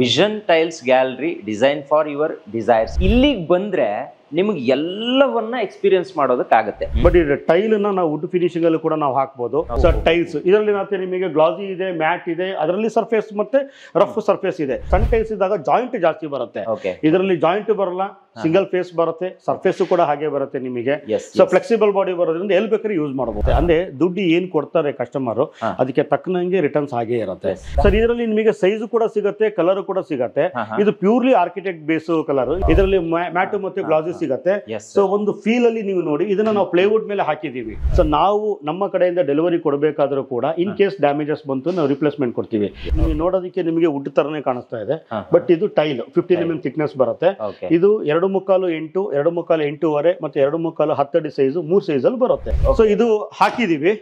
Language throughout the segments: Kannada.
Vision tiles gallery design for your desires. ಇಲ್ಲಿಗೆ ಬಂದ್ರೆ ನಿಮಗೆ ಎಲ್ಲವನ್ನ ಎಕ್ಸ್ಪೀರಿಯನ್ಸ್ ಮಾಡೋದಕ್ಕಾಗುತ್ತೆ. ಬಟ್ ಇದು ಟೈಲ್ ನಾವು ವುಡ್ ಫಿನಿಶಿಂಗ್ ಅಲ್ಲಿ ಕೂಡ ನಾವು ಹಾಕ್ಬೋದು. ಸರ್ ಟೈಲ್ಸ್ ಇದರಲ್ಲಿ ಮತ್ತೆ ನಿಮಗೆ ಗ್ಲಾಸಿ ಇದೆ, ಮ್ಯಾಟ್ ಇದೆ, ಅದರಲ್ಲಿ ಸರ್ಫೇಸ್ ಮತ್ತೆ ರಫ್ ಸರ್ಫೇಸ್ ಇದೆ. ಸಣ್ಣ ಟೈಲ್ಸ್ ಇದ್ದಾಗ ಜಾಯಿಂಟ್ ಜಾಸ್ತಿ ಬರುತ್ತೆ, ಇದರಲ್ಲಿ ಜಾಯಿಂಟ್ ಬರಲ್ಲ, ಸಿಂಗಲ್ ಫೇಸ್ ಬರುತ್ತೆ, ಸರ್ಫೇಸ್ ಕೂಡ ಹಾಗೆ ಬರುತ್ತೆ ನಿಮಗೆ. ಸೊ ಫ್ಲೆಕ್ಸಿಬಲ್ ಬಾಡಿ ಬರೋದ್ರಿಂದ ಎಲ್ಲಿ ಬೇಕಾದ್ರೆ ಯೂಸ್ ಮಾಡಬಹುದು. ಅಂದ್ರೆ ದುಡ್ಡು ಏನ್ ಕೊಡ್ತಾರೆ ಕಸ್ಟಮರ್ ಅದಕ್ಕೆ ತಕ್ಕನಂಗೆ ರಿಟರ್ನ್ಸ್ ಹಾಗೆ ಇರುತ್ತೆ. ಸರ್ ಇದರಲ್ಲಿ ನಿಮಗೆ ಸೈಜ್ ಕೂಡ ಸಿಗುತ್ತೆ, ಕಲರ್ ಕೂಡ ಸಿಗುತ್ತೆ. ಇದು ಪ್ಯೂರ್ಲಿ ಆರ್ಕಿಟೆಕ್ಟ್ ಬೇಸ್ ಕಲರ್. ಇದರಲ್ಲಿ ಮ್ಯಾಟ್ ಮತ್ತೆ ಗ್ಲಾಸಿ ಸಿಗುತ್ತೆ. ಸೊ ಒಂದು ಫೀಲ್ ಅಲ್ಲಿ ನೀವು ನೋಡಿ, ಇದನ್ನ ನಾವು ಪ್ಲೇವುಡ್ ಮೇಲೆ ಹಾಕಿದೀವಿ. ಸೊ ನಾವು ನಮ್ಮ ಕಡೆಯಿಂದ ಡೆಲಿವರಿ ಕೊಡಬೇಕಾದ್ರೂ ಕೂಡ ಇನ್ ಕೇಸ್ ಡ್ಯಾಮೇಜಸ್ ಬಂತು ನಾವು ರಿಪ್ಲೇಸ್ಮೆಂಟ್ ಕೊಡ್ತೀವಿ. ನೀವು ನೋಡೋದಕ್ಕೆ ನಿಮಗೆ ವುಡ್ ತರನೇ ಕಾಣಿಸ್ತಾ ಇದೆ, ಬಟ್ ಇದು ಟೈಲ್ 15 mm ಥಿಕ್ನೆಸ್ ಬರುತ್ತೆ. ಇದು 2.25 8, 2.25 8.5 ಮತ್ತೆ 2.25 10 ಅಡಿ ಸೈಜ್ 3 ಸೈಜ್ ಅಲ್ಲಿ ಬರುತ್ತೆ. ಸೊ ಇದು ಹಾಕಿದೀವಿ.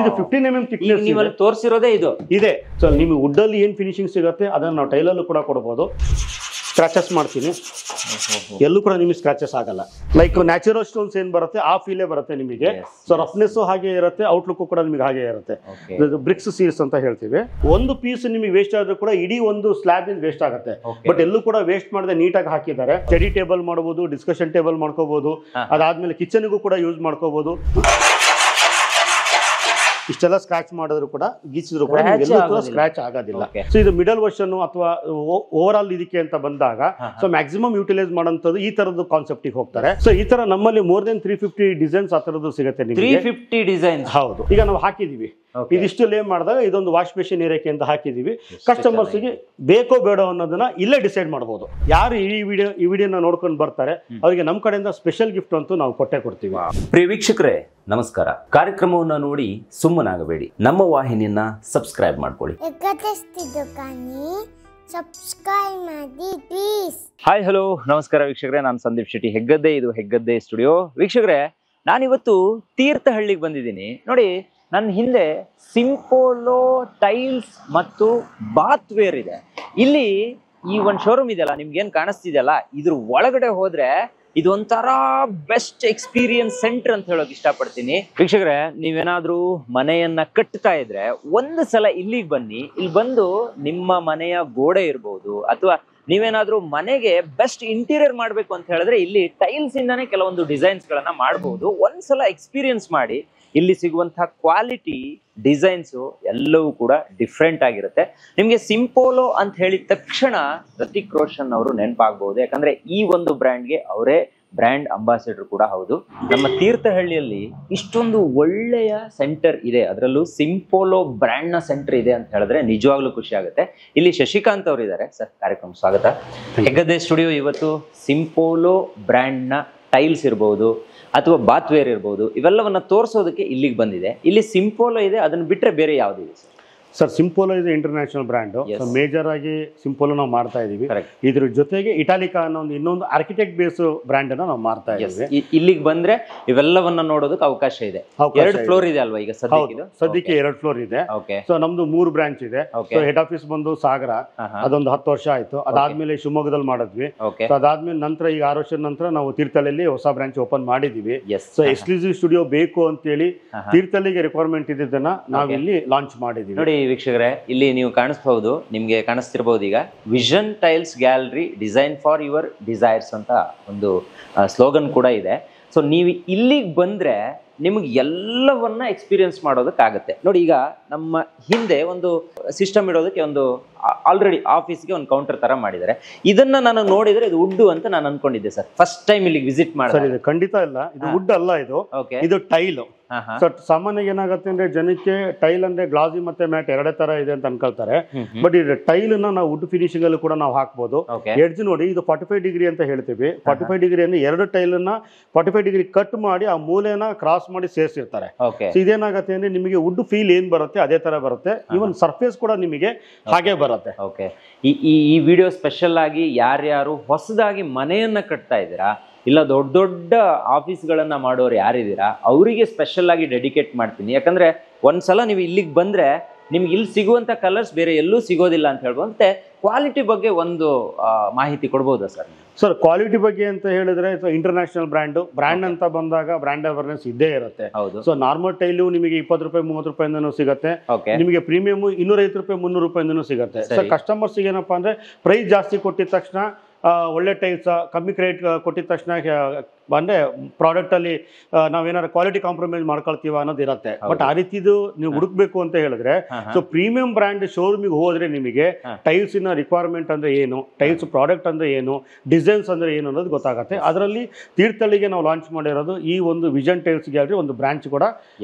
ಇದು 15 mm ಥಿಕ್ನೆಸ್ ತೋರಿಸಿರೋದೇ ಇದು ಇದೆ. ಸೊ ನಿಮಗೆ ವುಡ್ ಅಲ್ಲಿ ಏನ್ ಫಿನಿಶಿಂಗ್ ಸಿಗುತ್ತೆ ಅದನ್ನ ನಾವು ಟೈಲ್ ಅಲ್ಲೂ ಕೂಡ ಕೊಡಬಹುದು. ಸ್ಕ್ರಾಚಸ್ ಮಾಡ್ತೀನಿ, ಎಲ್ಲೂ ಕೂಡ ನಿಮಗೆ ಸ್ಕ್ರಾಚಸ್ ಆಗಲ್ಲ. ಲೈಕ್ ನ್ಯಾಚುರಲ್ ಸ್ಟೋನ್ಸ್ ಏನ್ ಬರುತ್ತೆ ಆ ಫೀಲೇ ಬರುತ್ತೆ ನಿಮಗೆ. ಸೊ ರಫ್ನೆಸ್ ಹಾಗೆ ಇರುತ್ತೆ, ಔಟ್ಲುಕ್ ಕೂಡ ನಿಮಗೆ ಹಾಗೆ ಇರುತ್ತೆ. ಬ್ರಿಕ್ಸ್ ಸೀಲ್ಸ್ ಅಂತ ಹೇಳ್ತೀವಿ. ಒಂದು ಪೀಸ್ ನಿಮಗೆ ವೇಸ್ಟ್ ಆದ್ರೂ ಕೂಡ ಇಡೀ ಒಂದು ಸ್ಲ್ಯಾಬ್ ಇಂದ ವೇಸ್ಟ್ ಆಗುತ್ತೆ. ಬಟ್ ಎಲ್ಲೂ ಕೂಡ ವೇಸ್ಟ್ ಮಾಡದೆ ನೀಟಾಗಿ ಹಾಕಿದ್ದಾರೆ. ಸ್ಟಡಿ ಟೇಬಲ್ ಮಾಡಬಹುದು, ಡಿಸ್ಕಷನ್ ಟೇಬಲ್ ಮಾಡ್ಕೋಬಹುದು, ಅದಾದ್ಮೇಲೆ ಕಿಚನ್ಗೂ ಕೂಡ ಯೂಸ್ ಮಾಡ್ಕೋಬಹುದು. ಇಷ್ಟೆಲ್ಲ ಸ್ಕ್ರಾಚ್ ಮಾಡಿದ್ರು ಕೂಡ ಗೀಚಿದ್ರು ಕೂಡ ಸ್ಕ್ರಾಚ್ ಆಗೋದಿಲ್ಲ. ಸೊ ಇದು ಮಿಡಲ್ ವರ್ಷನ್ ಅಥವಾ ಓವರ್ ಆಲ್ ಇದಕ್ಕೆ ಅಂತ ಬಂದಾಗ ಸೊ ಮ್ಯಾಕ್ಸಿಮಮ್ ಯೂಟಿಲೈಸ್ ಮಾಡೋಂಥದ್ದು ಈ ತರದ್ದು ಕಾನ್ಸೆಪ್ಟ್ ಹೋಗ್ತಾರೆ. ಸೊ ಈ ತರ ನಮ್ಮಲ್ಲಿ ಮೋರ್ ದೆನ್ 350 ಡಿಸೈನ್ಸ್ ಆ ತರದ್ದು ಸಿಗುತ್ತೆ ನಿಮಗೆ. 350 ಡಿಸೈನ್. ಹೌದು. ಈಗ ನಾವು ಹಾಕಿದೀವಿ, ಇದಿಷ್ಟು ಲೇ ಮಾಡಿದಾಗ ಇದೊಂದು ವಾಶ್ ಬೇಸಿನ್ ಏರಿಯಾಕ್ಕೆ ಅಂತ ಹಾಕಿದೀವಿ. ಕಸ್ಟಮರ್ಸ್ ಗೆ ಬೇಕೋ ಬೇಡೋ ಅನ್ನೋದನ್ನ ಇಲ್ಲೇ ಡಿಸೈಡ್ ಮಾಡಬಹುದು. ಯಾರು ಈ ವಿಡಿಯೋನ ನೋಡ್ಕೊಂಡು ಬರ್ತಾರೆ ಅವರಿಗೆ ನಮ್ಮ ಕಡೆಯಿಂದ ಸ್ಪೆಷಲ್ ಗಿಫ್ಟ್ ಅಂತೂ ನಾವು ಕೊಟ್ಟೆ ಕೊಡ್ತೀವಿ. ಪ್ರಿಯ ವೀಕ್ಷಕರೇ ನಮಸ್ಕಾರ. ಕಾರ್ಯಕ್ರಮವನ್ನು ನೋಡಿ ಸುಮ್ಮನಾಗಬೇಡಿ, ನಮ್ಮ ವಾಹಿನಿಯನ್ನ ಸಬ್ಸ್ಕ್ರೈಬ್ ಮಾಡ್ಕೊಳ್ಳಿ. ಹಾಯ್ ಹಲೋ ನಮಸ್ಕಾರ ವೀಕ್ಷಕರೇ, ನಾನು ಸಂದೀಪ್ ಶೆಟ್ಟಿ ಹೆಗ್ಗದ್ದೆ. ಇದು ಹೆಗ್ಗದ್ದೆ ಸ್ಟುಡಿಯೋ. ವೀಕ್ಷಕರೇ ನಾನಿವತ್ತು ತೀರ್ಥಹಳ್ಳಿಗೆ ಬಂದಿದ್ದೀನಿ. ನೋಡಿ ನನ್ನ ಹಿಂದೆ ಸಿಂಪೋಲೋ ಟೈಲ್ಸ್ ಮತ್ತು ಬಾತ್ ವೇರ್ ಇದೆ. ಇಲ್ಲಿ ಈ ಒಂದು ಶೋರೂಮ್ ಇದೆಯಲ್ಲ, ನಿಮ್ಗೆ ಏನ್ ಕಾಣಿಸ್ತಿದೆಯಲ್ಲ, ಇದ್ರ ಒಳಗಡೆ ಹೋದ್ರೆ ಇದೊಂಥರ ಬೆಸ್ಟ್ ಎಕ್ಸ್ಪೀರಿಯನ್ಸ್ ಸೆಂಟರ್ ಅಂತ ಹೇಳೋಕೆ ಇಷ್ಟಪಡ್ತೀನಿ. ವೀಕ್ಷಕರೇ ನೀವೇನಾದ್ರೂ ಮನೆಯನ್ನ ಕಟ್ತಾ ಇದ್ರೆ ಒಂದು ಸಲ ಇಲ್ಲಿಗೆ ಬನ್ನಿ. ಇಲ್ಲಿ ಬಂದು ನಿಮ್ಮ ಮನೆಯ ಗೋಡೆ ಇರ್ಬೋದು ಅಥವಾ ನೀವೇನಾದ್ರೂ ಮನೆಗೆ ಬೆಸ್ಟ್ ಇಂಟೀರಿಯರ್ ಮಾಡ್ಬೇಕು ಅಂತ ಹೇಳಿದ್ರೆ ಇಲ್ಲಿ ಟೈಲ್ಸ್ ಇಂದಾನೆ ಕೆಲವೊಂದು ಡಿಸೈನ್ಸ್ ಗಳನ್ನ ಮಾಡಬಹುದು. ಒಂದ್ಸಲ ಎಕ್ಸ್ಪೀರಿಯನ್ಸ್ ಮಾಡಿ. ಇಲ್ಲಿ ಸಿಗುವಂತಹ ಕ್ವಾಲಿಟಿ ಡಿಸೈನ್ಸು ಎಲ್ಲವೂ ಕೂಡ ಡಿಫ್ರೆಂಟ್ ಆಗಿರುತ್ತೆ. ನಿಮಗೆ ಸಿಂಪೋಲೋ ಅಂತ ಹೇಳಿದ ತಕ್ಷಣ ಋತಿಕ್ ರೋಷನ್ ಅವರು ನೆನಪಾಗಬಹುದು. ಯಾಕಂದ್ರೆ ಈ ಒಂದು ಬ್ರ್ಯಾಂಡ್ಗೆ ಅವರೇ ಬ್ರ್ಯಾಂಡ್ ಅಂಬಾಸಿಡರ್ ಕೂಡ ಹೌದು. ನಮ್ಮ ತೀರ್ಥಹಳ್ಳಿಯಲ್ಲಿ ಇಷ್ಟೊಂದು ಒಳ್ಳೆಯ ಸೆಂಟರ್ ಇದೆ, ಅದರಲ್ಲೂ ಸಿಂಪೋಲೋ ಬ್ರ್ಯಾಂಡ್ ನ ಸೆಂಟರ್ ಇದೆ ಅಂತ ಹೇಳಿದ್ರೆ ನಿಜವಾಗ್ಲೂ ಖುಷಿ ಆಗುತ್ತೆ. ಇಲ್ಲಿ ಶಶಿಕಾಂತ್ ಅವರು ಇದ್ದಾರೆ. ಸರ್ ಕಾರ್ಯಕ್ರಮ ಸ್ವಾಗತ. ಹೆಗ್ಗದ್ದೆ ಸ್ಟುಡಿಯೋ ಇವತ್ತು ಸಿಂಪೋಲೋ ಬ್ರ್ಯಾಂಡ್ ನ ಟೈಲ್ಸ್ ಇರಬಹುದು ಅಥವಾ ಬಾತ್ವೇರ್ ಇರ್ಬೋದು, ಇವೆಲ್ಲವನ್ನ ತೋರಿಸೋದಕ್ಕೆ ಇಲ್ಲಿಗೆ ಬಂದಿದೆ. ಇಲ್ಲಿ ಸಿಂಪೋಲೋ ಇದೆ, ಅದನ್ನ ಬಿಟ್ರೆ ಬೇರೆ ಯಾವ್ದಿದೆ ಸರ್? ಸರ್ ಸಿಂಪೋಲೋ ಇದು ಇಂಟರ್ನ್ಯಾಷನಲ್ ಬ್ರ್ಯಾಂಡ್. ಮೇಜರ್ ಆಗಿ ಸಿಂಪೋಲೋ ನಾವು ಮಾಡ್ತಾ ಇದೀವಿ. ಇದ್ರ ಜೊತೆಗೆ ಇಟಾಲಿಕಾ ಅನ್ನೋ ಇನ್ನೊಂದು ಆರ್ಕಿಟೆಕ್ಟ್ ಬೇಸ್ ಬ್ರ್ಯಾಂಡ್ ಅನ್ನ ನಾವು ಮಾಡ್ತಾ ಇದ್ದೀವಿ. ಇಲ್ಲಿಗೆ ಬಂದ್ರೆ ಇವೆಲ್ಲವನ್ನ ನೋಡೋದಕ್ಕೆ ಅವಕಾಶ ಇದೆ. 2 ಫ್ಲೋರ್ ಇದೆ ಅಲ್ವಾ ಈಗ ಸದ್ಯಕ್ಕೆ? 2 ಫ್ಲೋರ್ ಇದೆ. ಸೊ ನಮ್ದು 3 ಬ್ರಾಂಚ್ ಇದೆ. ಸೊ ಹೆಡ್ ಆಫೀಸ್ ಬಂದು ಸಾಗರ, ಅದೊಂದು 10 ವರ್ಷ ಆಯ್ತು. ಅದಾದ್ಮೇಲೆ ಶಿವಮೊಗ್ಗದಲ್ಲಿ ಮಾಡಿದ್ವಿ. ಸೊ ಅದಾದ್ಮೇಲೆ ನಂತರ ಈಗ 6 ವರ್ಷದ ನಂತರ ನಾವು ತೀರ್ಥಹಳ್ಳಿಯಲ್ಲಿ ಹೊಸ ಬ್ರಾಂಚ್ ಓಪನ್ ಮಾಡಿದೀವಿ. ಸೊ ಎಕ್ಸ್ಕ್ಲೂಸಿವ್ ಸ್ಟುಡಿಯೋ ಬೇಕು ಅಂತ ಹೇಳಿ ತೀರ್ಥಹಳ್ಳಿಗೆ ರಿಕ್ವೈರ್ಮೆಂಟ್ ಇದ್ದನ್ನ ನಾವಿಲ್ಲಿ ಲಾಂಚ್ ಮಾಡಿದೀವಿ. ನೋಡಿ ವೀಕ್ಷಕರೇ, ಇಲ್ಲಿ ನೀವು ಕಾಣಿಸ್ಬಹುದು, ನಿಮ್ಗೆ ಕಾಣಿಸ್ತಿರ್ಬಹುದು ಈಗ vision tiles gallery design for your desires ಅಂತ ಒಂದು ಸ್ಲೋಗನ್ ಕೂಡ ಇದೆ. ಸೊ ನೀವು ಇಲ್ಲಿಗೆ ಬಂದ್ರೆ ನಿಮಗೆ ಎಲ್ಲವನ್ನ ಎಕ್ಸ್ಪೀರಿಯನ್ಸ್ ಮಾಡೋದಕ್ಕಾಗತ್ತೆ. ನೋಡಿ ಈಗ ನಮ್ಮ ಹಿಂದೆ ಒಂದು ಸಿಸ್ಟಮ್ ಇಡೋದಕ್ಕೆ ಒಂದು ಆಲ್ರೆಡಿ ಆಫೀಸ್ಗೆ ಒಂದು ಕೌಂಟರ್ ತರ ಮಾಡಿದ್ದಾರೆ. ಇದನ್ನ ನಾನು ನೋಡಿದ್ರೆ ಇದು ವುಡ್ ಅಂತ ನಾನು ಅನ್ಕೊಂಡಿದ್ದೆ ಸರ್, ಫಸ್ಟ್ ಟೈಮ್ ಇಲ್ಲಿ ವಿಸಿಟ್ ಮಾಡಿದ್ರೆ. ಇದು ಖಂಡಿತ ಇಲ್ಲ, ಇದು ವುಡ್ ಅಲ್ಲ, ಇದು ಟೈಲ್. ಸೊ ಸಾಮಾನ್ಯವಾಗಿ ಏನಾಗುತ್ತೆ ಅಂದ್ರೆ ಜನಕ್ಕೆ ಟೈಲ್ ಅಂದ್ರೆ ಗ್ಲಾಸಿ ಮತ್ತೆ ಮ್ಯಾಟ್ ಎರಡೇ ತರ ಇದೆ ಅಂತ ಅನ್ಕೊಳ್ತಾರೆ. ಬಟ್ ಇದು ಟೈಲ್ ನಾವು ವುಡ್ ಫಿನಿಶಿಂಗ್ ಅಲ್ಲಿ ಕೂಡ ನಾವು ಹಾಕ್ಬೋದು. ಎಡ್ಜ್ ನೋಡಿ, ಇದು 45 ಡಿಗ್ರಿ ಅಂತ ಹೇಳ್ತೀವಿ. 45 ಡಿಗ್ರಿ ಅಂದ್ರೆ 2 ಟೈಲ್ 45 ಡಿಗ್ರಿ ಕಟ್ ಮಾಡಿ ಆ ಮೂಲೆನ ಕ್ರಾಸ್ ಮಾಡಿ ಸೇರಿಸಿರ್ತಾರೆ. ಇದೇನಾಗುತ್ತೆ ಅಂದ್ರೆ ನಿಮಗೆ ವುಡ್ ಫೀಲ್ ಏನ್ ಬರುತ್ತೆ ಅದೇ ತರ ಬರುತ್ತೆ. ಇವನ್ ಸರ್ಫೇಸ್ ಕೂಡ ನಿಮಗೆ ಹಾಗೆ ಬರುತ್ತೆ. ಓಕೆ, ಈ ವಿಡಿಯೋ ಸ್ಪೆಷಲ್ ಆಗಿ ಯಾರ್ಯಾರು ಹೊಸದಾಗಿ ಮನೆಯನ್ನ ಕಟ್ತಾ ಇದ್ದೀರಾ ಇಲ್ಲ ದೊಡ್ಡ ದೊಡ್ಡ ಆಫೀಸ್ಗಳನ್ನ ಮಾಡೋರು ಯಾರಿದ್ದೀರಾ ಅವರಿಗೆ ಸ್ಪೆಷಲ್ ಆಗಿ ಡೆಡಿಕೇಟ್ ಮಾಡ್ತೀನಿ. ಯಾಕಂದ್ರೆ ಒಂದ್ಸಲ ನೀವು ಇಲ್ಲಿಗೆ ಬಂದ್ರೆ ನಿಮ್ಗೆ ಇಲ್ಲಿ ಸಿಗುವಂತ ಕಲರ್ಸ್ ಬೇರೆ ಎಲ್ಲೂ ಸಿಗೋದಿಲ್ಲ ಅಂತ ಹೇಳ್ಬೋದು. ಮತ್ತೆ ಕ್ವಾಲಿಟಿ ಬಗ್ಗೆ ಒಂದು ಮಾಹಿತಿ ಕೊಡ್ಬೋದಾ ಸರ್? ಸರ್ ಕ್ವಾಲಿಟಿ ಬಗ್ಗೆ ಅಂತ ಹೇಳಿದ್ರೆ ಇಂಟರ್ನ್ಯಾಷನಲ್ ಬ್ರ್ಯಾಂಡ್ ಅಂತ ಬಂದಾಗ ಬ್ರ್ಯಾಂಡ್ ಅವೇರ್ನೆಸ್ ಇದ್ದೇ ಇರುತ್ತೆ. ಸೊ ನಾರ್ಮಲ್ ಟೈಲು ನಿಮಗೆ 20 ರೂಪಾಯಿ 30 ರೂಪಾಯಿಂದನೂ ಸಿಗುತ್ತೆ. ನಿಮಗೆ ಪ್ರೀಮಿಯಂ 250 ರೂಪಾಯಿ 300 ರೂಪಾಯಿಂದನೂ ಸಿಗುತ್ತೆ. ಸೊ ಕಸ್ಟಮರ್ಸ್ ಏನಪ್ಪಾ ಅಂದ್ರೆ ಪ್ರೈಸ್ ಜಾಸ್ತಿ ಕೊಟ್ಟಿದ ತಕ್ಷಣ ಒಳ್ಳೆ ಟೈಲ್ಸ್ ಕಮ್ಮಿ ರೇಟ್ ಕೊಟ್ಟಿದ ತಕ್ಷಣ ಅಂದ್ರೆ ಪ್ರಾಡಕ್ಟ್ ಅಲ್ಲಿ ನಾವೇನಾದ್ರು ಕ್ವಾಲಿಟಿ ಕಾಂಪ್ರಮೈಸ್ ಮಾಡ್ಕೊಳ್ತೀವ ಅನ್ನೋದು ಇರುತ್ತೆ. ಬಟ್ ಆ ರೀತಿದು ನೀವು ಹುಡುಕ್ಬೇಕು ಅಂತ ಹೇಳಿದ್ರೆ ಸೊ ಪ್ರೀಮಿಯಂ ಬ್ರ್ಯಾಂಡ್ ಶೋರೂಮಿಗೆ ಹೋದ್ರೆ ನಿಮಗೆ ಟೈಲ್ಸ್ ಇನ ರಿಕ್ವೈರ್ಮೆಂಟ್ ಅಂದ್ರೆ ಏನು, ಟೈಲ್ಸ್ ಪ್ರಾಡಕ್ಟ್ ಅಂದ್ರೆ ಏನು, ಡಿಸೈನ್ಸ್ ಅಂದ್ರೆ ಏನು ಅನ್ನೋದು ಗೊತ್ತಾಗುತ್ತೆ. ಅದರಲ್ಲಿ ತೀರ್ಥಹಳ್ಳಿಗೆ ನಾವು ಲಾಂಚ್ ಮಾಡಿರೋದು ಈ ಒಂದು ವಿಷನ್ ಟೈಲ್ಸ್ ಗ್ಯಾಲರಿ ಒಂದು ಬ್ರಾಂಚ್ ಕೂಡ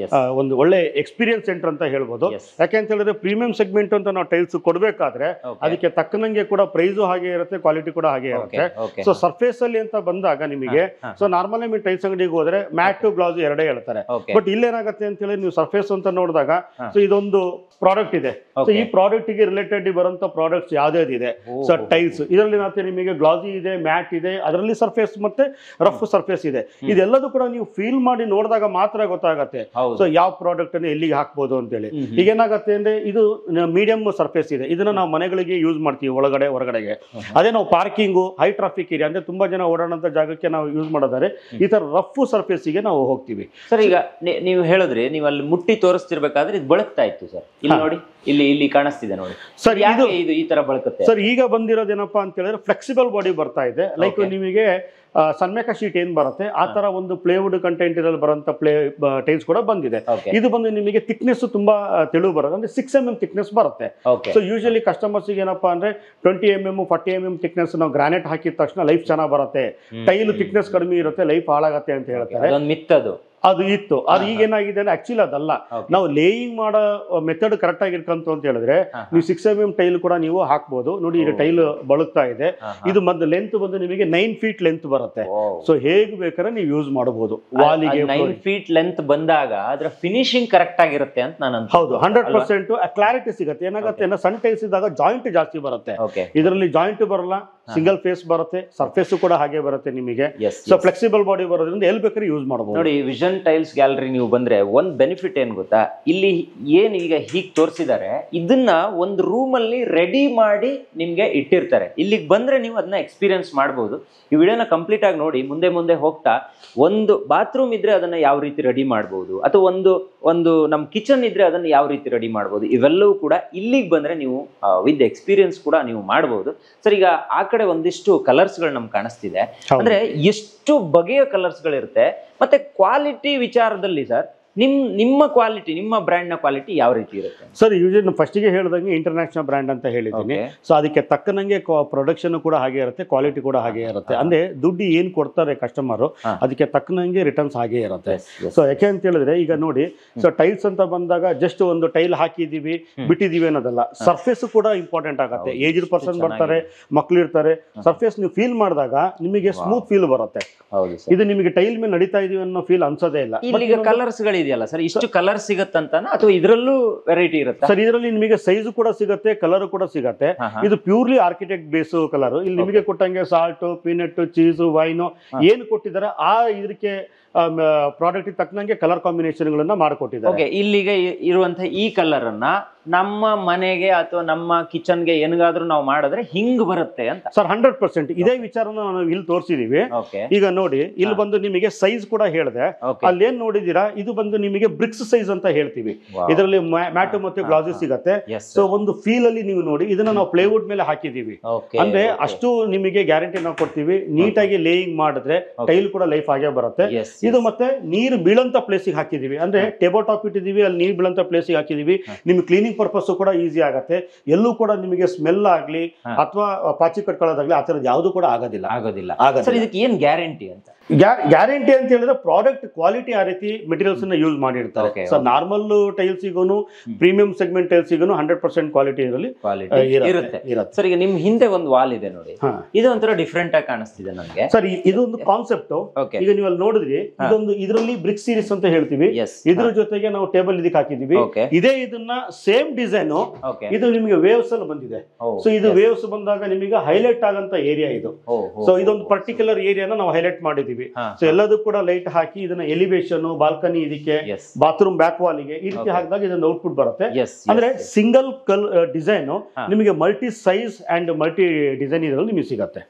ಒಂದು ಒಳ್ಳೆ ಎಕ್ಸ್ಪೀರಿಯನ್ಸ್ ಸೆಂಟರ್ ಅಂತ ಹೇಳ್ಬೋದು. ಯಾಕೆ ಅಂತ ಹೇಳಿದ್ರೆ ಪ್ರೀಮಿಯಂ ಸೆಗ್ಮೆಂಟ್ ಅಂತ ನಾವು ಟೈಲ್ಸ್ ಕೊಡ್ಬೇಕಾದ್ರೆ ಅದಕ್ಕೆ ತಕ್ಕನಂಗೆ ಕೂಡ ಪ್ರೈಸು ಹಾಗೆ ಇರುತ್ತೆ, ಕ್ವಾಲಿಟಿ ಕೂಡ ಹಾಗೆ ಇರುತ್ತೆ. ಸೊ ಸರ್ಫೇಸ್ ಅಲ್ಲಿ ಅಂತ ಬಂದಾಗ ನಿಮಗೆ ಸೊ ನಾರ್ಮಲ್ ನಿಮಗೆ ಟೈಲ್ಸ್ ಅಂಗಡಿಗೆ ಹೋದ್ರೆ ಮ್ಯಾಟ್ ಗ್ಲಾಸ್ ಎರಡೇ ಹೇಳ್ತಾರೆ. ಬಟ್ ಇಲ್ಲೇನಾಗುತ್ತೆ ಅಂತ ಹೇಳಿ ನೀವು ಸರ್ಫೇಸ್ ಅಂತ ನೋಡಿದಾಗ ಸೊ ಇದೊಂದು ಪ್ರಾಡಕ್ಟ್ ಇದೆ. ಸೊ ಈ ಪ್ರಾಡಕ್ಟ್ ಗೆ ರಿಲೇಟೆಡ್ ಬರುವಂತ ಪ್ರಾಡಕ್ಟ್ಸ್ ಯಾವ್ದು ಇದೆ. ಸೊ ಟೈಲ್ಸ್ ಇದರಲ್ಲಿ ನಿಮಗೆ ಗ್ಲಾಸಿ ಇದೆ, ಮ್ಯಾಟ್ ಇದೆ, ಅದರಲ್ಲಿ ಸರ್ಫೇಸ್ ಮತ್ತೆ ರಫ್ ಸರ್ಫೇಸ್ ಇದೆ. ಇದೆಲ್ಲದೂ ಕೂಡ ನೀವು ಫೀಲ್ ಮಾಡಿ ನೋಡಿದಾಗ ಮಾತ್ರ ಗೊತ್ತಾಗತ್ತೆ ಸೊ ಯಾವ ಪ್ರಾಡಕ್ಟ್ ಅನ್ನು ಎಲ್ಲಿಗೆ ಹಾಕ್ಬೋದು ಅಂತ ಹೇಳಿ. ಈಗ ಏನಾಗುತ್ತೆ ಅಂದ್ರೆ ಇದು ಮೀಡಿಯಂ ಸರ್ಫೇಸ್ ಇದೆ, ಇದನ್ನ ನಾವು ಮನೆಗಳಿಗೆ ಯೂಸ್ ಮಾಡ್ತೀವಿ ಒಳಗಡೆ ಹೊರಗಡೆಗೆ. ಅದೇ ನಾವು ಪಾರ್ಕಿಂಗು ಹೈ ಟ್ರಾಫಿಕ್ ಏರಿಯಾ ಅಂದ್ರೆ ತುಂಬಾ ಜನ ಓಡಾಡೋಂಥ ಜಾಗಕ್ಕೆ ನಾವು ಯೂಸ್ ಮಾಡೋದಾದ್ರೆ ಈ ತರ ರಫ್ ಸರ್ಫೇಸಿಗೆ ನಾವು ಹೋಗ್ತೀವಿ. ಸರ್ ಈಗ ನೀವು ಹೇಳಿದ್ರಿ ನೀವು ಅಲ್ಲಿ ಮುಟ್ಟಿ ತೋರಿಸ್ತಿರ್ಬೇಕಾದ್ರೆ ಇದು ಬಳಕ್ತಾ ಇತ್ತು ಸರ್. ಇಲ್ಲಿ ನೋಡಿ, ಇಲ್ಲಿ ಕಾಣಿಸ್ತಿದೆ ನೋಡಿ ಸರ್. ಇದು ಈ ತರ ಬಳಕುತ್ತೆ ಸರ್. ಈಗ ಬಂದಿರೋದೇನಪ್ಪಾ ಅಂತ ಹೇಳಿದ್ರೆ ಫ್ಲೆಕ್ಸಿಬಲ್ ಬಾಡಿ ಬರ್ತಾ ಇದೆ. ಲೈಕ್ ನಿಮಗೆ ಸನ್ಮೇಕ ಶೀಟ್ ಏನ್ ಬರುತ್ತೆ ಆ ತರ ಒಂದು ಪ್ಲೇವುಡ್ ಕಂಟೆಂಟ್ ಇರಲ್ಲಿ ಬರುವಂತ ಟೈಲ್ಸ್ ಕೂಡ ಬಂದಿದೆ. ಇದು ಬಂದು ನಿಮಗೆ ಥಿಕ್ನೆಸ್ ತುಂಬಾ ತೆಳು ಬರುತ್ತೆ, ಅಂದ್ರೆ 6 mm ಥಿಕ್ನೆಸ್ ಬರುತ್ತೆ. ಸೊ ಯೂಶಲಿ ಕಸ್ಟಮರ್ಸ್ ಏನಪ್ಪಾ ಅಂದ್ರೆ 20 mm 40 mm ಥಿಕ್ನೆಸ್ ನಾವು ಗ್ರಾನೈಟ್ ಹಾಕಿದ ತಕ್ಷಣ ಲೈಫ್ ಚೆನ್ನಾಗಿ ಬರುತ್ತೆ, ಟೈಲ್ ಥಿಕ್ನೆಸ್ ಕಡಿಮೆ ಇರುತ್ತೆ, ಲೈಫ್ ಹಾಳಾಗತ್ತೆ ಅಂತ ಹೇಳ್ತಾರೆ. ಅದು ಇತ್ತು. ಅದು ಈಗ ಏನಾಗಿದೆ ಅಂದ್ರೆ ಆಕ್ಚುಲಿ ಅದಲ್ಲ. ನಾವು ಲೇಯಿಂಗ್ ಮಾಡೋ ಮೆಥಡ್ ಕರೆಕ್ಟ್ ಆಗಿರ್ಕಂತು ಅಂತ ಹೇಳಿದ್ರೆ ನೀವು 6 mm ಟೈಲ್ ಕೂಡ ನೀವು ಹಾಕ್ಬೋದು. ನೋಡಿ ಈಗ ಟೈಲ್ ಬಳುತ್ತಾ ಇದೆ. ಇದು ಮತ್ತೆ ಲೆಂತ್ ಬಂದು ನಿಮಗೆ 9 feet ಲೆಂತ್ ಬರುತ್ತೆ. ಸೊ ಹೇಗ್ ಬೇಕಾದ್ರೆ ನೀವು ಯೂಸ್ ಮಾಡಬಹುದು. ವಾಲಿಗೆ 9 feet ಲೆಂತ್ ಬಂದಾಗ ಅದರ ಫಿನಿಶಿಂಗ್ ಕರೆಕ್ಟ್ ಆಗಿರುತ್ತೆ ಅಂತ ನಾನು ಹೌದು 100% ಕ್ಲಾರಿಟಿ ಸಿಗುತ್ತೆ. ಏನಾಗುತ್ತೆ ಅಂದ್ರೆ ಸಣ್ಣ ಟೈಲ್ಸ್ ಇದ್ದಾಗ ಜಾಯಿಂಟ್ ಜಾಸ್ತಿ ಬರುತ್ತೆ, ಇದರಲ್ಲಿ ಜಾಯಿಂಟ್ ಬರಲ್ಲ, ಸಿಂಗಲ್ ಫೇಸ್ ಬರುತ್ತೆ, ಸರ್ಫೇಸ್ ಕೂಡ ಹಾಗೆ ಬರುತ್ತೆ ನಿಮಗೆ. ಸೊ ಫ್ಲೆಕ್ಸಿಬಲ್ ಬಾಡಿ ಬರೋದ್ರಿಂದ ಎಲ್ಲಿ ಬೇಕಾದ್ರೆ ಯೂಸ್ ಮಾಡಬಹುದು. ನೋಡಿ ವಿಷನ್ ಟೈಲ್ಸ್ ಗ್ಯಾಲರಿ ನೀವು ಬಂದ್ರೆ ಒಂದ್ ಬೆನಿಫಿಟ್ ಏನ್ ಗೊತ್ತಾ, ಇಲ್ಲಿ ಏನ್ ಈಗ ಹೀಗ್ ತೋರಿಸಿದ್ದಾರೆ ಇದನ್ನ ಒಂದು ರೂಮ್ ಅಲ್ಲಿ ರೆಡಿ ಮಾಡಿ ನಿಮ್ಗೆ ಇಟ್ಟಿರ್ತಾರೆ. ಇಲ್ಲಿಗೆ ಬಂದ್ರೆ ನೀವು ಅದನ್ನ ಎಕ್ಸ್ಪೀರಿಯನ್ಸ್ ಮಾಡಬಹುದು. ಈ ವಿಡಿಯೋನ ಕಂಪ್ಲೀಟ್ ಆಗಿ ನೋಡಿ. ಮುಂದೆ ಹೋಗ್ತಾ ಒಂದು ಬಾತ್ರೂಮ್ ಇದ್ರೆ ಅದನ್ನ ಯಾವ ರೀತಿ ರೆಡಿ ಮಾಡಬಹುದು, ಅಥವಾ ಒಂದು ನಮ್ ಕಿಚನ್ ಇದ್ರೆ ಅದನ್ನ ಯಾವ ರೀತಿ ರೆಡಿ ಮಾಡಬಹುದು, ಇವೆಲ್ಲವೂ ಕೂಡ ಇಲ್ಲಿಗೆ ಬಂದ್ರೆ ನೀವು ವಿತ್ ಎಕ್ಸ್ಪೀರಿಯನ್ಸ್ ಕೂಡ ನೀವು ಮಾಡಬಹುದು. ಸರ್ ಈಗ ಆ ಕಡೆ ಒಂದಿಷ್ಟು ಕಲರ್ಸ್ ಗಳು ನಮ್ಗೆ ಕಾಣಿಸ್ತಿದೆ, ಅಂದ್ರೆ ಎಷ್ಟು ಬಗೆಯ ಕಲರ್ಸ್ ಗಳಿರುತ್ತೆ. ಮತ್ತೆ ಕ್ವಾಲಿಟಿ ವಿಚಾರದಲ್ಲಿ ಸರ್ ನಿಮ್ಮ ಕ್ವಾಲಿಟಿ, ನಿಮ್ಮ ಬ್ರ್ಯಾಂಡ್ ನ ಕ್ವಾಲಿಟಿ ಯಾವ ರೀತಿ ಇರುತ್ತೆ ಸರ್? ಯೂಶಲಿ ಫಸ್ಟಿಗೆ ಹೇಳಿದಂಗೆ ಇಂಟರ್ನ್ಯಾಷನಲ್ ಬ್ರ್ಯಾಂಡ್ ಅಂತ ಹೇಳಿದ್ದೀನಿ. ಸೊ ಅದಕ್ಕೆ ತಕ್ಕನಂಗೆ ಪ್ರೊಡಕ್ಷನ್ ಕೂಡ ಹಾಗೆ ಇರುತ್ತೆ, ಕ್ವಾಲಿಟಿ ಕೂಡ ಹಾಗೆ ಇರುತ್ತೆ. ಅಂದ್ರೆ ದುಡ್ಡು ಏನ್ ಕೊಡ್ತಾರೆ ಕಸ್ಟಮರ್ ಅದಕ್ಕೆ ತಕ್ಕನಂಗೆ ರಿಟರ್ನ್ಸ್ ಹಾಗೆ ಇರುತ್ತೆ. ಸೊ ಯಾಕೆ ಅಂತ ಹೇಳಿದ್ರೆ ಈಗ ನೋಡಿ, ಸೊ ಟೈಲ್ಸ್ ಅಂತ ಬಂದಾಗ ಜಸ್ಟ್ ಒಂದು ಟೈಲ್ ಹಾಕಿದೀವಿ ಬಿಟ್ಟಿದೀವಿ ಅನ್ನೋದಲ್ಲ, ಸರ್ಫೇಸ್ ಕೂಡ ಇಂಪಾರ್ಟೆಂಟ್ ಆಗುತ್ತೆ. ಏಜ್ಡ್ ಪರ್ಸನ್ ಬರ್ತಾರೆ, ಮಕ್ಳು ಇರ್ತಾರೆ, ಸರ್ಫೇಸ್ ನೀವು ಫೀಲ್ ಮಾಡಿದಾಗ ನಿಮಗೆ ಸ್ಮೂತ್ ಫೀಲ್ ಬರುತ್ತೆ. ಇದು ನಿಮಗೆ ಟೈಲ್ ಮೇಲೆ ನಡೀತಾ ಇದೀವಿ ಅನ್ನೋ ಫೀಲ್ ಅನ್ಸೋದೇ ಇಲ್ಲ. ಈಗ ಕಲರ್ಸ್ ಇದೆಯಲ್ಲ ಸರ್, ಇಷ್ಟು ಕಲರ್ ಸಿಗತ್ತಂತ ಅಥವಾ ಇದರಲ್ಲೂ ವೆರೈಟಿ ಇರುತ್ತೆ ಸರ್? ಇದರಲ್ಲಿ ನಿಮಗೆ ಸೈಜ್ ಕೂಡ ಸಿಗುತ್ತೆ, ಕಲರ್ ಕೂಡ ಸಿಗುತ್ತೆ. ಇದು ಪ್ಯೂರ್ಲಿ ಆರ್ಕಿಟೆಕ್ಟ್ ಬೇಸ್ ಕಲರ್. ಇಲ್ಲಿ ನಿಮಗೆ ಕೊಟ್ಟಂಗೆ ಸಾಲ್ಟ್, ಪೀನಟ್, ಚೀಸ್, ವೈನ್ ಏನು ಕೊಟ್ಟಿದ್ದಾರೆ ಆ ಇದಕ್ಕೆ ಪ್ರಾಡಕ್ಟ್ ತಕ್ಕನಂಗೆ ಕಲರ್ ಕಾಂಬಿನೇಷನ್ ಗಳನ್ನ ಮಾಡಿಕೊಟ್ಟಿದ್ದಾರೆ. ಇಲ್ಲಿಗೆ ಇರುವಂತಹ ಈ ಕಲರ್ ಅನ್ನ ನಮ್ಮ ಮನೆಗೆ ಅಥವಾ ನಮ್ಮ ಕಿಚನ್ ಗೆ ಏನಾದ್ರೂ ನಾವು ಮಾಡಿದ್ರೆ ಹಿಂಗ್ ಬರುತ್ತೆ ಅಂತ ಸರ್. 100% ಇದೇ ವಿಚಾರನ ನಾವು ಇಲ್ಲಿ ತೋರಿಸಿದೀವಿ. ಈಗ ನೋಡಿ, ಇಲ್ಲಿ ಬಂದು ನಿಮಗೆ ಸೈಜ್ ಕೂಡ ಹೇಳಿದೆ. ಅಲ್ಲಿ ಏನ್ ನೋಡಿದೀರಾ, ಇದು ಬಂದು ನಿಮಗೆ ಬ್ರಿಕ್ಸ್ ಸೈಜ್ ಅಂತ ಹೇಳ್ತೀವಿ. ಇದರಲ್ಲಿ ಮ್ಯಾಟ್ ಮತ್ತೆ ಗ್ಲಾಸಿ ಸಿಗತ್ತೆ. ಸೊ ಒಂದು ಫೀಲ್ ಅಲ್ಲಿ ನೀವು ನೋಡಿ, ಇದನ್ನ ನಾವು ಪ್ಲೇವುಡ್ ಮೇಲೆ ಹಾಕಿದೀವಿ. ಅಂದ್ರೆ ಅಷ್ಟು ನಿಮಗೆ ಗ್ಯಾರಂಟಿ ನಾವು ಕೊಡ್ತೀವಿ. ನೀಟಾಗಿ ಲೇಯಿಂಗ್ ಮಾಡಿದ್ರೆ ಟೈಲ್ ಕೂಡ ಲೈಫ್ ಆಗೇ ಬರುತ್ತೆ. ಇದು ಮತ್ತೆ ನೀರು ಬೀಳಂತ ಪ್ಲೇಸಿಗೆ ಹಾಕಿದೀವಿ, ಅಂದ್ರೆ ಟೇಬಲ್ ಟಾಪ್ ಇಟ್ಟಿದೀವಿ, ಅಲ್ಲಿ ನೀರು ಬೀಳಂತ ಪ್ಲೇಸಿಗೆ ಹಾಕಿದೀವಿ. ನಿಮ್ಗೆ ಕ್ಲೀನಿಂಗ್ ಪರ್ಪಸ್ ಕೂಡ ಈಸಿ ಆಗತ್ತೆ. ಎಲ್ಲೂ ಕೂಡ ನಿಮಗೆ ಸ್ಮೆಲ್ ಆಗ್ಲಿ ಅಥವಾ ಪಾಚಿ ಕಟ್ಕೊಳ್ಳೋದಾಗ್ಲಿ ಆ ತರದ್ ಯಾವ್ದು ಕೂಡ ಆಗೋದಿಲ್ಲ. ಇದಕ್ಕೆ ಏನ್ ಗ್ಯಾರಂಟಿ ಅಂತ? ಗ್ಯಾರಂಟಿ ಅಂತ ಹೇಳಿದ್ರೆ ಪ್ರಾಡಕ್ಟ್ ಕ್ವಾಲಿಟಿ ಆ ರೀತಿ ಮೆಟೀರಿಯಲ್ಸ್ ನ ಯೂಸ್ ಮಾಡಿರ್ತಾರೆ. ಸೊ ನಾರ್ಮಲ್ ಟೈಲ್ಸ್ ಸಿಗೋನು ಪ್ರೀಮಿಯಂ ಸೆಗ್ಮೆಂಟ್ ಟೈಲ್ಸ್ ಸಿಗೋನು 100% ಕ್ವಾಲಿಟಿ ಇರಲಿ ಇರುತ್ತೆ. ಸರ್ ಈಗ ನಿಮ್ ಹಿಂದೆ ಒಂದು ವಾಲ್ ಇದೆ ನೋಡಿ, ಇದು ಒಂಥರ ಡಿಫ್ರೆಂಟ್ ಆಗಿ ಕಾಣಿಸ್ತಿದೆ ನನಗೆ ಸರ್. ಇದು ಒಂದು ಕಾನ್ಸೆಪ್ಟ್. ಈಗ ನೀವು ಅಲ್ಲಿ ನೋಡಿದ್ರಿ, ಇದೊಂದು ಇದರಲ್ಲಿ ಬ್ರಿಕ್ ಸೀರೀಸ್ ಅಂತ ಹೇಳ್ತೀವಿ. ಇದ್ರ ಜೊತೆಗೆ ನಾವು ಟೇಬಲ್ ಇದಕ್ಕೆ ಹಾಕಿದೀವಿ. ಇದೇ ಇದನ್ನ ಸೇಮ್ ಡಿಸೈನ್ ಇದು ನಿಮಗೆ ವೇವ್ಸ್ ಅಲ್ಲಿ ಬಂದಿದೆ. ಸೊ ಇದು ವೇವ್ಸ್ ಬಂದಾಗ ನಿಮಗೆ ಹೈಲೈಟ್ ಆಗಂತ ಏರಿಯಾ ಇದು. ಸೊ ಇದೊಂದು ಪರ್ಟಿಕ್ಯುಲರ್ ಏರಿಯಾನ ನಾವು ಹೈಲೈಟ್ ಮಾಡಿದೀವಿ. ಸೊ ಎಲ್ಲದೂ ಕೂಡ ಲೈಟ್ ಹಾಕಿ ಇದನ್ನ ಎಲಿವೇಶನ್ ಬಾಲ್ಕನಿ ಇದಕ್ಕೆ ಬಾತ್ರೂಮ್ ಬ್ಯಾಕ್ ವಾಲ್ ಗೆ ಈ ರೀತಿ ಹಾಕಿದಾಗ ಇದೊಂದು ಔಟ್ಪುಟ್ ಬರುತ್ತೆ. ಅಂದ್ರೆ ಸಿಂಗಲ್ ಡಿಸೈನ್ ನಿಮಗೆ multi size and multi design ಇದರಲ್ಲಿ ನಿಮಗೆ ಸಿಗುತ್ತೆ.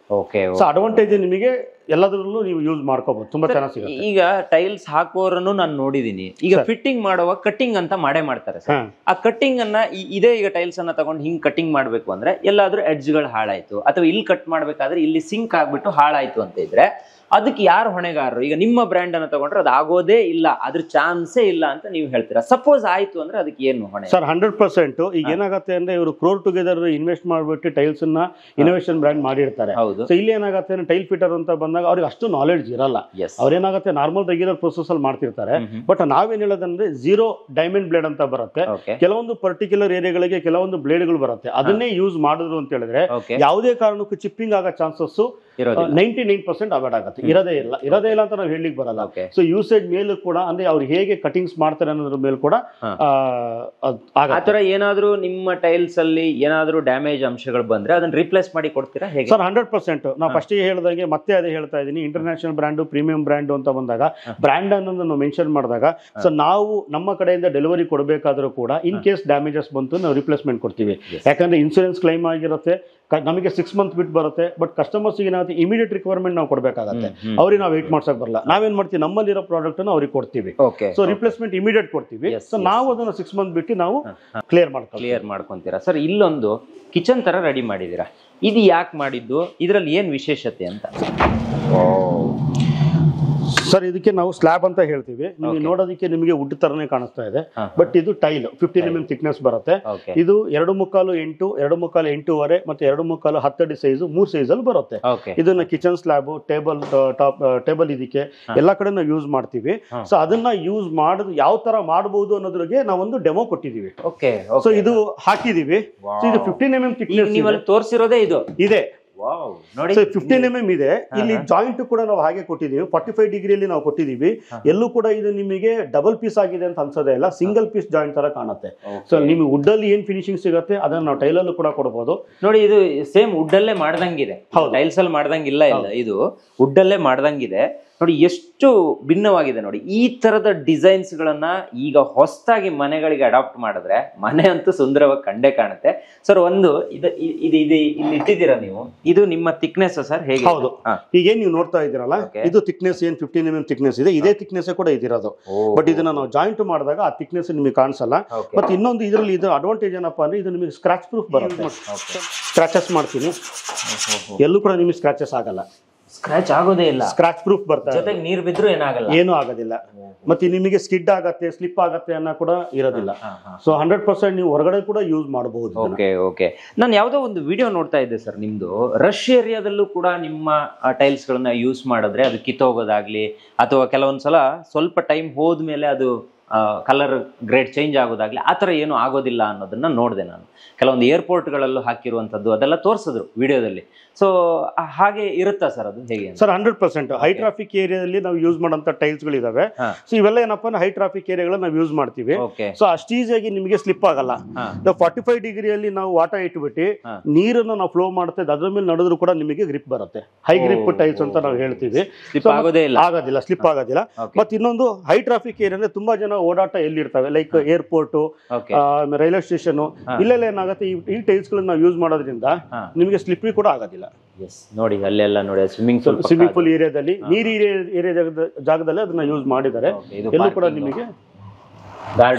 ಸೊ ಅಡ್ವಾಂಟೇಜ್ ನಿಮಗೆ ಎಲ್ಲದರಲ್ಲೂ ನೀವು ಯೂಸ್ ಮಾಡ್ಕೋಬಹುದು, ತುಂಬಾ ಚೆನ್ನಾಗಿ ಸಿಗುತ್ತೆ. ಈಗ ಟೈಲ್ಸ್ ಹಾಕುವವರನ್ನು ನಾನು ನೋಡಿದೀನಿ. ಈಗ ಫಿಟ್ಟಿಂಗ್ ಮಾಡುವ ಕಟ್ಟಿಂಗ್ ಅಂತ ಮಾಡ್ತಾರೆ ಸರ್. ಆ ಕಟ್ಟಿಂಗ್ ಅನ್ನ ಇದೇ ಈಗ ಟೈಲ್ಸ್ ಅನ್ನ ತಗೊಂಡು ಹಿಂಗ್ ಕಟ್ಟಿಂಗ್ ಮಾಡ್ಬೇಕು ಅಂದ್ರೆ ಎಲ್ಲಾದ್ರೂ ಎಡ್ಜ್ ಗಳು ಹಾಳಾಯ್ತು ಅಥವಾ ಇಲ್ಲಿ ಕಟ್ ಮಾಡ್ಬೇಕಾದ್ರೆ ಇಲ್ಲಿ ಸಿಂಕ್ ಆಗ್ಬಿಟ್ಟು ಹಾಳಾಯ್ತು ಅಂತ ಇದ್ರೆ ಅದಕ್ಕೆ ಯಾರು ಹೊಣೆಗಾರರು? ಈಗ ನಿಮ್ಮ ಬ್ರ್ಯಾಂಡ್ ಅನ್ನ ತಗೊಂಡ್ರೆ ಅದು ಆಗೋದೇ ಇಲ್ಲ, ಅದ್ರ ಚಾನ್ಸೇ ಇಲ್ಲ ಅಂತ ನೀವು ಹೇಳ್ತೀರಾ. ಸಪೋಸ್ ಆಯ್ತು ಅಂದ್ರೆ ಅದಕ್ಕೆ ಏನು ಹೊಣೆ? ಸರ್ 100%. ಈಗ ಏನಾಗುತ್ತೆ ಅಂದ್ರೆ ಇವರು ಕ್ರೋರ್ ಟುಗೆದರ್ ಇನ್ವೆಸ್ಟ್ ಮಾಡ್ಬಿಟ್ಟು ಟೈಲ್ಸ್ ಅನ್ನ ಇನೋವೇಷನ್ ಬ್ರ್ಯಾಂಡ್ ಮಾಡಿರ್ತಾರೆ. ಸೊ ಇಲ್ಲಿ ಏನಾಗುತ್ತೆ ಅಂದ್ರೆ ಟೈಲ್ ಫಿಟರ್ ಅಂತ ಬಂದಾಗ ಅವ್ರಿಗೆ ಅಷ್ಟು ನಾಲೆಡ್ಜ್ ಇರಲ್ಲ. ಅವ್ರೇನಾಗುತ್ತೆ ನಾರ್ಮಲ್ ರೆಗ್ಯುಲರ್ ಪ್ರೊಸೆಸ್ ಅಲ್ಲಿ ಮಾಡ್ತಿರ್ತಾರೆ. ಬಟ್ ನಾವೇನ್ ಹೇಳೋದಂದ್ರೆ ಝೀರೋ ಡೈಮಂಡ್ ಬ್ಲೇಡ್ ಅಂತ ಬರುತ್ತೆ. ಕೆಲವೊಂದು ಪರ್ಟಿಕ್ಯುಲರ್ ಏರಿಯಾಗಳಿಗೆ ಕೆಲವೊಂದು ಬ್ಲೇಡ್ಗಳು ಬರುತ್ತೆ. ಅದನ್ನೇ ಯೂಸ್ ಮಾಡಿದ್ರು ಅಂತ ಹೇಳಿದ್ರೆ ಯಾವುದೇ ಕಾರಣಕ್ಕೂ ಚಿಪ್ಪಿಂಗ್ ಆಗೋ ಚಾನ್ಸಸ್ 99% ಅವಾಯ್ಡ್ ಆಗುತ್ತೆ. ಇರೋದೇ ಇಲ್ಲ ಅಂತ ನಾವು ಹೇಳಲಿಕ್ಕೆ ಬರಲ್ಲ. ಸೊ ಯೂಸೇಜ್ ಮೇಲೂ ಕೂಡ ಅಂದ್ರೆ ಅವ್ರು ಹೇಗೆ ಕಟಿಂಗ್ಸ್ ಮಾಡ್ತಾರೆ ಅನ್ನೋದ್ರ ಮೇಲೆ ಕೂಡ ಆತರ ಏನಾದ್ರೂ ನಿಮ್ಮ ಟೈಲ್ಸ್ ಅಲ್ಲಿ ಏನಾದ್ರೂ ಡ್ಯಾಮೇಜ್ ಅಂಶಗಳು ಬಂದ್ರೆ ಅದನ್ನ ರಿಪ್ಲೇಸ್ ಮಾಡಿ ಕೊಡ್ತೀರಾ ಹೇಗೆ? ಸರ್ 100%. ನಾವು ಫಸ್ಟ್ ಹೇಳ್ದಂಗೆ ಮತ್ತೆ ಅದೇ ಹೇಳ್ತಾ ಇದ್ದೀನಿ, ಇಂಟರ್ನ್ಯಾಷನಲ್ ಬ್ರ್ಯಾಂಡು ಪ್ರೀಮಿಯಂ ಬ್ರ್ಯಾಂಡು ಅಂತ ಬಂದಾಗ ಬ್ರ್ಯಾಂಡ್ ಅನ್ನೋದು ನಾವು ಮೆನ್ಷನ್ ಮಾಡಿದಾಗ ಸೊ ನಾವು ನಮ್ಮ ಕಡೆಯಿಂದ ಡೆಲಿವರಿ ಕೊಡಬೇಕಾದ್ರೂ ಕೂಡ ಇನ್ ಕೇಸ್ ಡ್ಯಾಮೇಜಸ್ ಬಂತು ನಾವು ರಿಪ್ಲೇಸ್ಮೆಂಟ್ ಕೊಡ್ತೀವಿ. ಯಾಕಂದ್ರೆ ಇನ್ಸೂರೆನ್ಸ್ ಕ್ಲೈಮ್ ಆಗಿರುತ್ತೆ, ನಮಗೆ 6 months ಬಿಟ್ಟು ಬರುತ್ತೆ. ಬಟ್ ಕಸ್ಟಮರ್ಸ್ ಏನಾಗುತ್ತೆ ಇಮಿಡಿಯೇಟ್ ರಿಕ್ವೈರ್ಮೆಂಟ್ ನಾವು ಕೊಡಬೇಕಾಗತ್ತೆ. ಅವ್ರಿಗೆ ನಾವು ವೇಟ್ ಮಾಡ್ಸಕ್ ಬರಲ್ಲ. ನಾವೇನ್ ಮಾಡ್ತೀವಿ ನಮ್ಮಲ್ಲಿರೋ ಪ್ರಾಡಕ್ಟ್ ಅನ್ನು ಅವ್ರಿಗೆ ಕೊಡ್ತೀವಿ. ಸೊ ರಿಪ್ಲೇಸ್ಮೆಂಟ್ ಇಮಿಡಿಯೇಟ್ ಕೊಡ್ತೀವಿ. ಸೊ ನಾವು ಅದನ್ನ 6 months ಬಿಟ್ಟು ನಾವು ಕ್ಲಿಯರ್ ಮಾಡ್ಕೊಂತೀರಾ. ಸರ್ ಇಲ್ಲೊಂದು ಕಿಚನ್ ತರ ರೆಡಿ ಮಾಡಿದೀರಾ, ಇದು ಯಾಕೆ ಮಾಡಿದ್ದು? ಇದರಲ್ಲಿ ಏನ್ ವಿಶೇಷತೆ ಅಂತ? ಸರ್ ಇದಕ್ಕೆ ನಾವು ಸ್ಲ್ಯಾಬ್ ಅಂತ ಹೇಳ್ತೀವಿ. ನಿಮಗೆ ನೋಡೋದಕ್ಕೆ ನಿಮಗೆ ವುಡ್ ತರನೇ ಕಾಣಿಸ್ತಾ ಇದೆ. ಬಟ್ ಇದು ಟೈಲ್ 15 mm ಥಿಕ್ನೆಸ್ ಬರುತ್ತೆ. ಇದು 2.25 8, 2.25 8.5 ಮತ್ತೆ 2.25 10 ಅಡಿ ಸೈಜ್ 3 ಸೈಜ್ ಅಲ್ಲಿ ಬರುತ್ತೆ. ಇದನ್ನ ಕಿಚನ್ ಸ್ಲ್ಯಾಬ್ ಟೇಬಲ್ ಇದಕ್ಕೆ ಎಲ್ಲಾ ಕಡೆ ನಾವು ಯೂಸ್ ಮಾಡ್ತೀವಿ. ಸೊ ಅದನ್ನ ಯೂಸ್ ಮಾಡೋದು ಯಾವ ತರ ಮಾಡಬಹುದು ಅನ್ನೋದ್ರಿಗೆ ನಾವೊಂದು ಡೆಮೋ ಕೊಟ್ಟಿದೀವಿ. ಸೊ ಇದು ಹಾಕಿದೀವಿ. ಇದು 15 mm ಥಿಕ್ನೆಸ್ ತೋರಿಸಿರೋದೇ ಇದು ಇದೆ. 15 mm ಇದೆ. ಇಲ್ಲಿ ಜಾಯಿಂಟ್ ಕೂಡ ನಾವು ಹಾಗೆ ಕೊಟ್ಟಿದ್ದೀವಿ. 45 ಡಿಗ್ರಿಯಲ್ಲಿ ನಾವು ಕೊಟ್ಟಿದ್ದೀವಿ. ಎಲ್ಲೂ ಕೂಡ ಇದು ನಿಮಗೆ ಡಬಲ್ ಪೀಸ್ ಆಗಿದೆ ಅಂತ ಅನ್ಸೋದೇ ಇಲ್ಲ, ಸಿಂಗಲ್ ಪೀಸ್ ಜಾಯಿಂಟ್ ತರ ಕಾಣುತ್ತೆ. ಸೊ ನಿಮಗೆ ವುಡ್ ಅಲ್ಲಿ ಏನ್ ಫಿನಿಶಿಂಗ್ ಸಿಗುತ್ತೆ ಅದನ್ನ ನಾವು ಟೈಲ್ ಅಲ್ಲೂ ಕೂಡ ಕೊಡಬಹುದು. ನೋಡಿ ಇದು ಸೇಮ್ ವುಡ್ ಅಲ್ಲೇ ಮಾಡ್ದಂಗಿದೆ, ಟೈಲ್ಸ್ ಅಲ್ಲಿ ಮಾಡ್ದಂಗಿಲ್ಲ. ಇದು ವುಡ್ ಅಲ್ಲೇ ಮಾಡ್ದಂಗಿದೆ. ನೋಡಿ ಎಷ್ಟು ಭಿನ್ನವಾಗಿದೆ. ನೋಡಿ ಈ ತರದ ಡಿಸೈನ್ಸ್ ಗಳನ್ನ ಈಗ ಹೊಸದಾಗಿ ಮನೆಗಳಿಗೆ ಅಡಾಪ್ಟ್ ಮಾಡಿದ್ರೆ ಮನೆ ಅಂತೂ ಸುಂದರವಾಗಿ ಕಂಡೇ ಕಾಣುತ್ತೆ. ಸರ್ ಒಂದು ಇಲ್ಲಿ ಇಟ್ಟಿದ್ದೀರಾ ನೀವು, ಇದು ನಿಮ್ಮ ಥಿಕ್ನೆಸ್ ಸರ್ ಹೇಗೆ? ಹೌದು, ಈಗೇನ್ ನೀವು ನೋಡ್ತಾ ಇದ್ದೀರಲ್ಲ ಇದು ಥಿಕ್ನೆಸ್ ಏನ್ 15 mm ಥಿಕ್ನೆಸ್ ಇದೆ, ಇದೇ ಥಿಕ್ನೆಸ್ ಕೂಡ ಇದಿರೋದು. ಬಟ್ ಇದನ್ನ ನಾವು ಜಾಯಿಂಟ್ ಮಾಡಿದಾಗ ಆ ಥಿಕ್ನೆಸ್ ನಿಮಗೆ ಕಾಣಿಸಲ್ಲ. ಮತ್ತೆ ಇನ್ನೊಂದು ಇದರಲ್ಲಿ ಇದು ಅಡ್ವಾಂಟೇಜ್ ಏನಪ್ಪಾ ಅಂದ್ರೆ ಇದು ನಿಮಗೆ ಸ್ಕ್ರಾಚ್ ಪ್ರೂಫ್ ಬರುತ್ತೆ. ಸ್ಕ್ರಾಚಸ್ ಮಾಡ್ತೀನಿ, ಎಲ್ಲೂ ಕೂಡ ನಿಮಗೆ ಸ್ಕ್ರಾಚಸ್ ಆಗಲ್ಲ. ಸ್ಕ್ರಾಚ್ ಆಗೋದೇ ಇಲ್ಲ, ಸ್ಕ್ರಾಚ್ ಪ್ರೂಫ್ ಬರ್ತದೆ. ಜೊತೆಗೆ ನೀರು ಬಿದ್ರೂ ಏನೂ ಆಗೋದಿಲ್ಲ. ಮತ್ತೆ ನಿಮಗೆ ಸ್ಕಿಡ್ ಆಗತ್ತೆ, ಸ್ಲಿಪ್ ಆಗತ್ತೆ ಅನ್ನೋ ಕೂಡ ಇರೋದಿಲ್ಲ. ಸೊ 100% ನೀವು ಹೊರಗಡೆ ಕೂಡ ಯೂಸ್ ಮಾಡಬಹುದು. ಓಕೆ. ನಾನು ಯಾವುದೋ ಒಂದು ವಿಡಿಯೋ ನೋಡ್ತಾ ಇದ್ದೆ ಸರ್, ನಿಮ್ದು ರಶ್ ಏರಿಯಾದಲ್ಲೂ ಕೂಡ ನಿಮ್ಮ ಟೈಲ್ಸ್ ಗಳನ್ನ ಯೂಸ್ ಮಾಡಿದ್ರೆ ಅದು ಕಿತ್ತೋಗೋದಾಗ್ಲಿ ಅಥವಾ ಕೆಲವೊಂದ್ಸಲ ಸ್ವಲ್ಪ ಟೈಮ್ ಹೋದ್ಮೇಲೆ ಅದು ಕಲರ್ ಗ್ರೇಡ್ ಚೇಂಜ್ ಆಗೋದಾಗ್ಲಿ ಆ ಥರ ಏನೂ ಆಗೋದಿಲ್ಲ ಅನ್ನೋದನ್ನ ನೋಡಿದೆ ನಾನು. ಕೆಲವೊಂದು ಏರ್ಪೋರ್ಟ್ಗಳಲ್ಲೂ ಹಾಕಿರುವಂಥದ್ದು ಅದೆಲ್ಲ ತೋರಿಸಿದ್ರು ವಿಡಿಯೋದಲ್ಲಿ. ಸೊ ಹಾಗೆ ಇರುತ್ತಾ ಸರ್ ಅದು ಹೇಗೆ? ಸರ್ 100% ಹೈ ಟ್ರಾಫಿಕ್ ಏರಿಯಾದಲ್ಲಿ ನಾವು ಯೂಸ್ ಮಾಡೋಂಥ ಟೈಲ್ಸ್ಗಳಿದಾವೆ. ಸೊ ಇವೆಲ್ಲ ಏನಪ್ಪಾ ಅಂದ್ರೆ ಹೈ ಟ್ರಾಫಿಕ್ ಏರಿಯಾಗಳನ್ನ ನಾವು ಯೂಸ್ ಮಾಡ್ತೀವಿ. ಸೊ ಅಷ್ಟು ಈಸಿಯಾಗಿ ನಿಮಗೆ ಸ್ಲಿಪ್ ಆಗಲ್ಲ. 45 ಡಿಗ್ರಿಯಲ್ಲಿ ನಾವು ವಾಟ ಇಟ್ಬಿಟ್ಟು ನೀರನ್ನು ನಾವು ಫ್ಲೋ ಮಾಡ್ತಾ ಅದ್ರ ಮೇಲೆ ನಡೆದ್ರು ಕೂಡ ನಿಮಗೆ ಗ್ರಿಪ್ ಬರುತ್ತೆ. ಹೈ ಗ್ರಿಪ್ ಟೈಲ್ಸ್ ಅಂತ ನಾವು ಹೇಳ್ತೀವಿ. ಆಗೋದಿಲ್ಲ, ಸ್ಲಿಪ್ ಆಗೋದಿಲ್ಲ. ಮತ್ತೆ ಇನ್ನೊಂದು ಹೈ ಟ್ರಾಫಿಕ್ ಏರಿಯಾ ಅಂದ್ರೆ ತುಂಬಾ ಜನ ಓಡಾಟ ಎಲ್ಲಿರ್ತವೆ, ಲೈಕ್ ಏರ್ಪೋರ್ಟ್, ರೈಲ್ವೆ ಸ್ಟೇಷನ್, ಇಲ್ಲೆಲ್ಲ ಏನಾಗುತ್ತೆ ಈ ಟೈಲ್ಸ್ ಗಳನ್ನ ನಾವು ಯೂಸ್ ಮಾಡೋದ್ರಿಂದ ನಿಮಗೆ ಸ್ಲಿಪ್ಪಿ ಕೂಡ ಆಗೋದಿಲ್ಲ. ನೋಡಿ ಅಲ್ಲೆಲ್ಲ ನೋಡಿ ಸ್ವಿಮ್ಮಿಂಗ್ ಪೂಲ್ ಏರಿಯಾದಲ್ಲಿ ನೀರು ಏರಿಯಾ ಜಾಗದಲ್ಲಿ ಅದನ್ನ ಯೂಸ್ ಮಾಡಿದ್ದಾರೆ. ಎಲ್ಲೂ ಕೂಡ ನಿಮಗೆ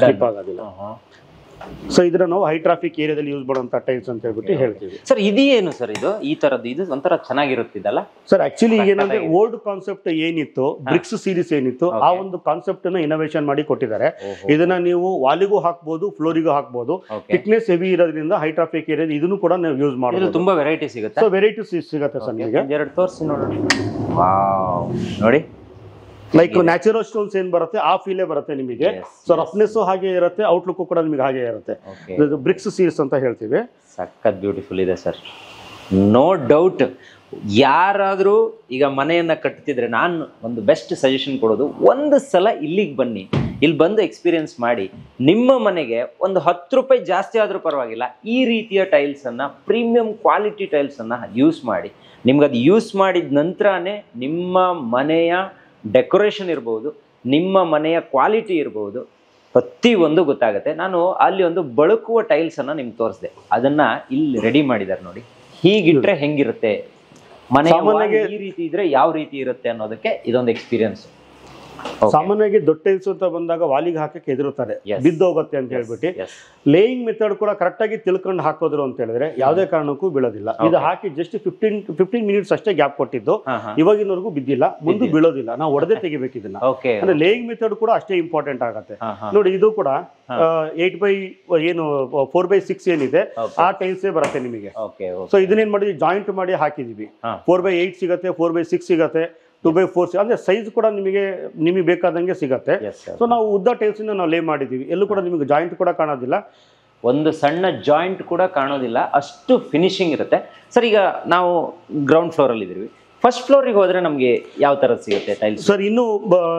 ಸ್ಲಿಪ್ ಆಗೋದಿಲ್ಲ. ಸೊ ಇದನ್ನ ನಾವು ಹೈ ಟ್ರಾಫಿಕ್ ಏರಿಯಾದಲ್ಲಿ ಯೂಸ್ ಮಾಡುವಂತ ಟೈಲ್ಸ್ ಅಂತ ಹೇಳ್ಬಿಟ್ಟು ಹೇಳ್ತೀವಿ. ಸರ್ ಇದೇನು ಸರ್ ಇದು ಈ ತರದ್ದು? ಇದು ಒಂಥರ ಚೆನ್ನಾಗಿರುತ್ತಿದ್ದಲ್ಲ ಸರ್. ಆಕ್ಚುಲಿ ಏನಂದ್ರೆ ಓಲ್ಡ್ ಕಾನ್ಸೆಪ್ಟ್ ಏನಿತ್ತು, ಬ್ರಿಕ್ಸ್ ಸೀರೀಸ್ ಏನಿತ್ತು, ಆ ಒಂದು ಕಾನ್ಸೆಪ್ಟ್ ಅನ್ನ ಇನೋವೇಷನ್ ಮಾಡಿ ಕೊಟ್ಟಿದ್ದಾರೆ. ಇದನ್ನ ನೀವು ವಾಲಿಗೂ ಹಾಕ್ಬಹುದು, ಫ್ಲೋರಿಗೂ ಹಾಕ್ಬಹುದು. ಥಿಕ್ನೆಸ್ ಹೆವಿ ಇರೋದ್ರಿಂದ ಹೈ ಟ್ರಾಫಿಕ್ ಏರಿಯಾ ಇದನ್ನು ಕೂಡ ನಾವು ಯೂಸ್ ಮಾಡಬಹುದು. ತುಂಬಾ ವೆರೈಟಿ ಸಿಗುತ್ತೆ. ಸೊ ವೆರೈಟಿ ಸಿಗುತ್ತೆ ಸರ್ ನಿಮಗೆ. ಎರಡು ತೋರಿಸಿ ನೋಡೋಣ. ವಾವ್, ನೋಡಿ ಲೈಕ್ ನ್ಯಾಚುರಲ್ ಸ್ಟೋನ್ಸ್ ಏನ್ ಬರುತ್ತೆ ಆ ಫೀಲೇ ಬರುತ್ತೆ ನಿಮಗೆ. ಸೊ ರಫ್ನೆಸ್ ಹಾಗೆ ಇರುತ್ತೆ, ಔಟ್ಲುಕ್ ಕೂಡ ನಿಮಗೆ ಹಾಗೆ ಇರುತ್ತೆ. ಬ್ರಿಕ್ಸ್ ಸೀರೀಸ್ ಅಂತ ಹೇಳ್ತೀವಿ. ಸಖತ್ ಬ್ಯೂಟಿಫುಲ್ ಇದೆ ಸರ್. No doubt. ಯಾರಾದರೂ ಈಗ ಮನೆಯನ್ನ ಕಟ್ತಿದ್ರೆ ನಾನು ಒಂದು ಬೆಸ್ಟ್ ಸಜೆಷನ್ ಕೊಡೋದು, ಒಂದು ಸಲ ಇಲ್ಲಿಗೆ ಬನ್ನಿ, ಇಲ್ಲಿ ಬಂದು ಎಕ್ಸ್ಪೀರಿಯನ್ಸ್ ಮಾಡಿ. ನಿಮ್ಮ ಮನೆಗೆ ಒಂದು 10 ರೂಪಾಯಿ ಜಾಸ್ತಿ ಆದರೂ ಪರವಾಗಿಲ್ಲ, ಈ ರೀತಿಯ ಟೈಲ್ಸನ್ನು, ಪ್ರೀಮಿಯಂ ಕ್ವಾಲಿಟಿ ಟೈಲ್ಸನ್ನು ಯೂಸ್ ಮಾಡಿ. ನಿಮ್ಗೆ ಅದು ಯೂಸ್ ಮಾಡಿದ ನಂತರನೇ ನಿಮ್ಮ ಮನೆಯ ಡೆಕೋರೇಷನ್ ಇರ್ಬೋದು, ನಿಮ್ಮ ಮನೆಯ ಕ್ವಾಲಿಟಿ ಇರ್ಬೋದು, ಪ್ರತಿಯೊಂದು ಗೊತ್ತಾಗುತ್ತೆ. ನಾನು ಅಲ್ಲಿ ಒಂದು ಬಳುಕುವ ಟೈಲ್ಸನ್ನು ನಿಮ್ಗೆ ತೋರಿಸಿದೆ, ಅದನ್ನು ಇಲ್ಲಿ ರೆಡಿ ಮಾಡಿದ್ದಾರೆ ನೋಡಿ. ಹೀಗಿಟ್ರೆ ಹೆಂಗಿರುತ್ತೆ ಮನೆ, ಈ ರೀತಿ ಇದ್ರೆ ಯಾವ ರೀತಿ ಇರುತ್ತೆ ಅನ್ನೋದಕ್ಕೆ ಇದೊಂದು ಎಕ್ಸ್ಪೀರಿಯನ್ಸ್. ಸಾಮಾನ್ಯವಾಗಿ ದೊಡ್ಡ ಟೈಲ್ಸ್ ಅಂತ ಬಂದಾಗ ವಾಲಿಗೆ ಹಾಕಕ್ಕೆ ಹೆದರುತ್ತಾರೆ, ಬಿದ್ದೋಗುತ್ತೆ ಅಂತ ಹೇಳ್ಬಿಟ್ಟು. ಲೇಯಿಂಗ್ ಮೆಥಡ್ ಕೂಡ ಕರೆಕ್ಟ್ ಆಗಿ ತಿಳ್ಕೊಂಡು ಹಾಕೋದ್ರು ಅಂತ ಹೇಳಿದ್ರೆ ಯಾವುದೇ ಕಾರಣಕ್ಕೂ ಬೀಳೋದಿಲ್ಲ. ಇದು ಹಾಕಿ ಜಸ್ಟ್ 15 ಮಿನಿಟ್ಸ್ ಅಷ್ಟೇ ಗ್ಯಾಪ್ ಕೊಟ್ಟಿದ್ದು, ಇವಾಗಿನವರೆಗೂ ಬಿದ್ದಿಲ್ಲ, ಮುಂದೆ ಬೀಳೋದಿಲ್ಲ. ನಾವು ಒಡೆದೇ ತೆಗಿಬೇಕು ಇದನ್ನ. ಅಂದ್ರೆ ಲೇಯಿಂಗ್ ಮೆಥಡ್ ಕೂಡ ಅಷ್ಟೇ ಇಂಪಾರ್ಟೆಂಟ್ ಆಗುತ್ತೆ ನೋಡಿ. ಇದು ಕೂಡ 4x6 ಏನಿದೆ ಆ ಟೈಲ್ಸ್ ಬರುತ್ತೆ ನಿಮಗೆ. ಸೊ ಇದನ್ನೇನ್ ಮಾಡಿದ್ವಿ, ಜಾಯಿಂಟ್ ಮಾಡಿ ಹಾಕಿದೀವಿ. 4x8 ಸಿಗತ್ತೆ, 4x6 ಸಿಗತ್ತೆ, 2x4 ಅಂದ್ರೆ ಸೈಜ್ ಕೂಡ ನಿಮಗೆ ಬೇಕಾದಂಗೆ ಸಿಗತ್ತೆ. ಸೊ ನಾವು ಉದ್ದ ಟೈಲ್ಸ್ ನಾವು ಲೇ ಮಾಡಿದೀವಿ. ಎಲ್ಲೂ ಕೂಡ ನಿಮಗೆ ಜಾಯಿಂಟ್ ಕೂಡ ಕಾಣೋದಿಲ್ಲ, ಒಂದು ಸಣ್ಣ ಜಾಯಿಂಟ್ ಕೂಡ ಕಾಣೋದಿಲ್ಲ, ಅಷ್ಟು ಫಿನಿಶಿಂಗ್ ಇರುತ್ತೆ. ಸರ್, ಈಗ ನಾವು ಗ್ರೌಂಡ್ ಫ್ಲೋರ್ ಅಲ್ಲಿ ಇದೀವಿ. ಫಸ್ಟ್ ಫ್ಲೋರಿಗೆ ಹೋದ್ರೆ ನಮಗೆ ಯಾವ ತರ ಸಿಗುತ್ತೆ ಟೈಲ್ಸ್? ಸರ್, ಇನ್ನು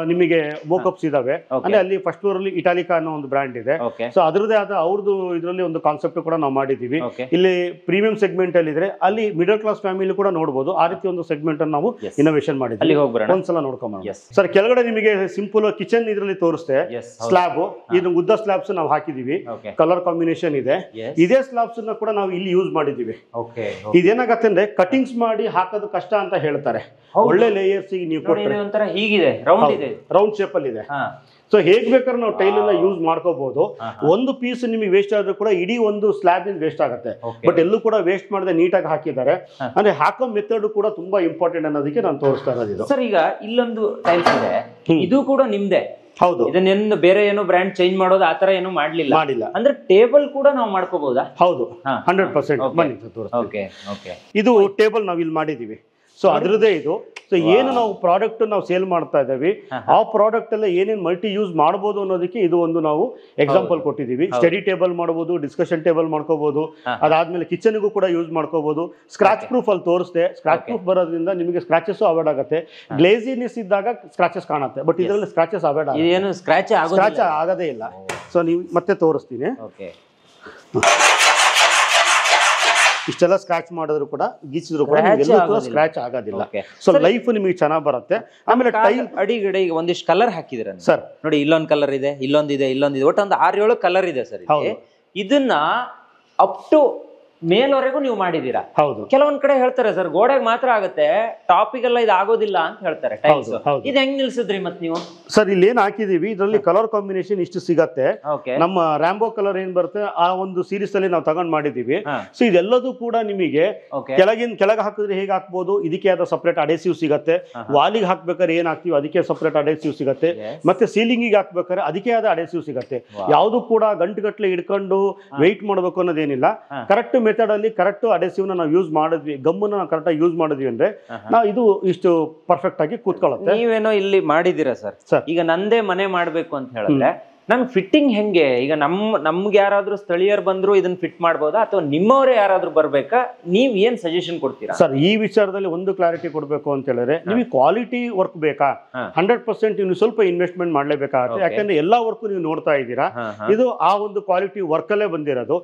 ನಿಮಗೆ ಮೋಕಪ್ಸ್ ಇದಾವೆ. ಅಂದ್ರೆ ಅಲ್ಲಿ ಫಸ್ಟ್ ಫ್ಲೋರ್ ಅಲ್ಲಿ ಇಟಾಲಿಕಾ ಅನ್ನೋ ಒಂದು ಬ್ರ್ಯಾಂಡ್ ಇದೆ. ಸೊ ಅದರದೇ ಆದ ಅವ್ರದ್ದು ಇದರಲ್ಲಿ ಒಂದು ಕಾನ್ಸೆಪ್ಟ್ ಕೂಡ ನಾವು ಮಾಡಿದೀವಿ. ಇಲ್ಲಿ ಪ್ರೀಮಿಯಂ ಸೆಗ್ಮೆಂಟ್ ಅಲ್ಲಿ ಇದ್ರೆ ಅಲ್ಲಿ ಮಿಡಲ್ ಕ್ಲಾಸ್ ಫ್ಯಾಮಿಲಿ ಕೂಡ ನೋಡಬಹುದು. ಆ ರೀತಿ ಒಂದು ಸೆಗ್ಮೆಂಟ್ ಅನ್ನು ನಾವು ಇನೋವೇಷನ್ ಮಾಡಿದ್ವಿ. ಒಂದ್ಸಲ ನೋಡ್ಕೊಂಬ. ಸರ್, ಕೆಳಗಡೆ ನಿಮಗೆ ಸಿಂಪಲ್ ಕಿಚನ್ ಇದರಲ್ಲಿ ತೋರಿಸ್ತೆ. ಸ್ಲಾಬ್, ಇದು ಉದ್ದ ಸ್ಲಾಬ್ಸ್ ನಾವು ಹಾಕಿದೀವಿ. ಕಲರ್ ಕಾಂಬಿನೇಷನ್ ಇದೆ. ಇದೇ ಸ್ಲಾಬ್ಸ್ ಕೂಡ ನಾವು ಇಲ್ಲಿ ಯೂಸ್ ಮಾಡಿದೀವಿ. ಇದೇನಾಗತ್ತೆ ಅಂದ್ರೆ ಕಟಿಂಗ್ಸ್ ಮಾಡಿ ಹಾಕೋದು ಕಷ್ಟ ಅಂತ ಹೇಳ್ತಾರೆ. ಒಳ್ಳೆ ಲೇಯರ್ಸ್ ನೀವು ಕೊಟ್ಟರೆ ಹೀಗಿದೆ, ರೌಂಡ್ ಶೇಪ್ ಅಲ್ಲಿ ಇದೆ. ಸೊ ಹೇಗ್ ಬೇಕಾದ್ರೆ ನಾವು ಟೈಲ್ ಎಲ್ಲ ಯೂಸ್ ಮಾಡ್ಕೋಬಹುದು. ಒಂದು ಪೀಸ್ ನಿಮಗೆ ವೇಸ್ಟ್ ಆದ್ರೂ ಕೂಡ ಇಡೀ ಒಂದು ಸ್ಲಾಬ್ ಇಂದ ವೇಸ್ಟ್ ಆಗುತ್ತೆ. ಬಟ್ ಎಲ್ಲೂ ಕೂಡ ವೇಸ್ಟ್ ಮಾಡದೆ ನೀಟಾಗಿ ಹಾಕಿದ್ದಾರೆ. ಅಂದ್ರೆ ಹಾಕೋ ಮೆಥಡ್ ಕೂಡ ತುಂಬಾ ಇಂಪಾರ್ಟೆಂಟ್ ಅನ್ನೋದಕ್ಕೆ ನಾನು ತೋರಿಸ್ತಾ ಇರೋದು. ಸರ್, ಈಗ ಇಲ್ಲೊಂದು ಟೈಲ್ಸ್ ಇದೆ, ಇದು ಕೂಡ ನಿಮ್ದೆ. ಹೌದು. ಇದನ್ನೇನು ಬೇರೆ ಏನೋ ಬ್ರ್ಯಾಂಡ್ ಚೇಂಜ್ ಮಾಡೋದು ಆತರ ಏನು ಮಾಡಿಲ್ಲ. ಅಂದ್ರೆ ಟೇಬಲ್ ಕೂಡ ನಾವು ಮಾಡ್ಕೋಬಹುದಾ? ಹೌದು, 100%. ಬನ್ನಿ ತೋರಿಸ್ತೀನಿ. ಇದು ಟೇಬಲ್ ನಾವು ಇಲ್ಲಿ ಮಾಡಿದೀವಿ. ಸೊ ಅದ್ರದ್ದೇ ಇದು. ಸೊ ಏನು ನಾವು ಪ್ರಾಡಕ್ಟ್ ನಾವು ಸೇಲ್ ಮಾಡ್ತಾ ಇದ್ದೀವಿ, ಆ ಪ್ರಾಡಕ್ಟ್ ಎಲ್ಲ ಏನೇನು ಮಲ್ಟಿ ಯೂಸ್ ಮಾಡಬಹುದು ಅನ್ನೋದಕ್ಕೆ ಇದು ಒಂದು ನಾವು ಎಕ್ಸಾಂಪಲ್ ಕೊಟ್ಟಿದ್ದೀವಿ. ಸ್ಟಡಿ ಟೇಬಲ್ ಮಾಡಬಹುದು, ಡಿಸ್ಕಷನ್ ಟೇಬಲ್ ಮಾಡ್ಕೋಬಹುದು, ಅದಾದ್ಮೇಲೆ ಕಿಚನ್ಗೂ ಕೂಡ ಯೂಸ್ ಮಾಡ್ಕೋಬಹುದು. ಸ್ಕ್ರಾಚ್ ಪ್ರೂಫ್ ಅಲ್ಲಿ ತೋರಿಸ್ದೆ. ಸ್ಕ್ರಾಚ್ ಪ್ರೂಫ್ ಬರೋದ್ರಿಂದ ನಿಮಗೆ ಸ್ಕ್ರಾಚಸ್ ಅವಾಯ್ಡ್ ಆಗುತ್ತೆ. ಗ್ಲೇಸಿನೆಸ್ ಇದ್ದಾಗ ಸ್ಕ್ರಾಚಸ್ ಕಾಣುತ್ತೆ, ಬಟ್ ಇದರಲ್ಲಿ ಸ್ಕ್ರಾಚಸ್ ಅವಾಯ್ಡ್ ಆಗುತ್ತೆ, ಏನು ಸ್ಕ್ರಾಚ್ ಆಗೋದೇ ಇಲ್ಲ. ಸೊ ನೀವು ಮತ್ತೆ ತೋರಿಸ್ತೀನಿ. ಇಷ್ಟೆಲ್ಲ ಸ್ಕ್ರಾಚ್ ಮಾಡಿದ್ರು ಕೂಡ, ಗೀಚಿದ್ರು ಕೂಡ ಸ್ಕ್ರಾಚ್ ಆಗೋದಿಲ್ಲ. ಸೊ ಲೈಫ್ ನಿಮಗೆ ಚೆನ್ನಾಗಿ ಬರುತ್ತೆ. ಆಮೇಲೆ ಟೈಲ್ ಅಡಿಗಡೆ ಈಗ ಒಂದಿಷ್ಟು ಕಲರ್ ಹಾಕಿದ್ರೆ ಸರ್ ನೋಡಿ, ಇಲ್ಲೊಂದು ಕಲರ್ ಇದೆ, ಇಲ್ಲೊಂದಿದೆ, ಇಲ್ಲೊಂದಿದೆ, ಒಟ್ಟು ಒಂದು 6-7 ಕಲರ್ ಇದೆ ಸರ್. ಇದನ್ನ ಅಪ್ ಟು ಮೇಲ್ವರೆಗೂ ನೀವು ಮಾಡಿದೀರಾ. ಹೌದು. ಕೆಲವೊಂದ್ ಕಡೆ ಹೇಳ್ತಾರೆ ಸರ್ ಗೋಡೆಗೆ ಮಾತ್ರ ಆಗುತ್ತೆ, ಟಾಪಿಗೆಲ್ಲ ಇದು ಆಗೋದಿಲ್ಲ ಅಂತ ಹೇಳ್ತಾರೆ. ಇದು ಹೆಂಗ್ ನಿಲ್ಸಿದ್ರಿ ಮತ್ ನೀವು? ಸರ್, ಇಲ್ಲಿ ಏನ್ ಹಾಕಿದೀವಿ, ಇದರಲ್ಲಿ ಕಲರ್ ಕಾಂಬಿನೇಷನ್ ಇಷ್ಟು ಸಿಗತ್ತೆ. ನಮ್ಮ ರ್ಯಾಂಬೋ ಕಲರ್ ಏನ್ ಬರುತ್ತೆ ಆ ಒಂದು ಸೀರೀಸ್ ಅಲ್ಲಿ ನಾವು ತಗೊಂಡ್ ಮಾಡಿದೀವಿ. ಸೊ ಇದೆಲ್ಲದೂ ಕೂಡ ನಿಮಗೆ ಕೆಳಗೆ ಹಾಕಿದ್ರೆ ಹೇಗೆ ಹಾಕ್ಬೋದು, ಇದಕ್ಕೆ ಆದ ಸಪರೇಟ್ ಅಡೆಸಿವ್ ಸಿಗತ್ತೆ. ವಾಲಿಗೆ ಹಾಕ್ಬೇಕಾದ್ರೆ ಏನ್ ಹಾಕ್ತಿವಿ ಅದಕ್ಕೆ ಸಪರೇಟ್ ಅಡೆಸಿವ್ ಸಿಗತ್ತೆ. ಮತ್ತೆ ಸೀಲಿಂಗಿಗೆ ಹಾಕ್ಬೇಕಾದ್ರೆ ಅದಕ್ಕೆ ಆದ ಅಡೆಸಿವ್ ಸಿಗತ್ತೆ. ಯಾವ್ದು ಕೂಡ ಗಂಟುಗಟ್ಲೆ ಇಟ್ಕೊಂಡು ವೆಯ್ಟ್ ಮಾಡ್ಬೇಕು ಅನ್ನೋದೇನಿಲ್ಲ. ಕರೆಕ್ಟ್ ಮೆಥಡ್ ಅಲ್ಲಿ ಕರೆಕ್ಟ್ ಅಡೆಸಿವ್ ನಾವು ಯೂಸ್ ಮಾಡಿದ್ವಿ, ಗಮ್ಮನ್ನ ನಾವು ಕರೆಕ್ಟ್ ಆಗಿ ಯೂಸ್ ಮಾಡಿದ್ವಿ ಅಂದ್ರೆ ನಾವು ಇದು ಇಷ್ಟು ಪರ್ಫೆಕ್ಟ್ ಆಗಿ ಕೂತ್ಕೊಳ್ಳುತ್ತೆ. ನೀವೇನೋ ಇಲ್ಲಿ ಮಾಡಿದೀರಾ ಸರ್, ಈಗ ನಂದೇ ಮನೆ ಮಾಡ್ಬೇಕು ಅಂತ ಹೇಳಿದ್ರೆ ನನ್ ಫಿಟ್ಟಿಂಗ್ ಹೆಂಗೆ? ಈಗ ನಮ್ಗೆ ಯಾರಾದ್ರೂ ಸ್ಥಳೀಯರು ಬಂದ್ರು ಇದನ್ನ ಫಿಟ್ ಮಾಡ್ಬೋದಾ, ಅಥವಾ ನಿಮ್ಮವರೇ ಯಾರಾದ್ರೂ ಬರ್ಬೇಕಾ? ನೀವ್ ಏನ್ ಸಜೆಷನ್ ಕೊಡ್ತೀರಾ ಸರ್? ಈ ವಿಚಾರದಲ್ಲಿ ಒಂದು ಕ್ಲಾರಿಟಿ ಕೊಡ್ಬೇಕು ಅಂತ ಹೇಳಿದ್ರೆ, ನಿಮಗೆ ಕ್ವಾಲಿಟಿ ವರ್ಕ್ ಬೇಕಾ, 100% ನೀವು ಸ್ವಲ್ಪ ಇನ್ವೆಸ್ಟ್ಮೆಂಟ್ ಮಾಡ್ಲೇಬೇಕಾಗುತ್ತೆ. ಯಾಕಂದ್ರೆ ಎಲ್ಲಾ ವರ್ಕ್ ನೀವು ನೋಡ್ತಾ ಇದ್ದೀರಾ, ಇದು ಆ ಒಂದು ಕ್ವಾಲಿಟಿ ವರ್ಕ್ ಅಲ್ಲೇ ಬಂದಿರೋದು.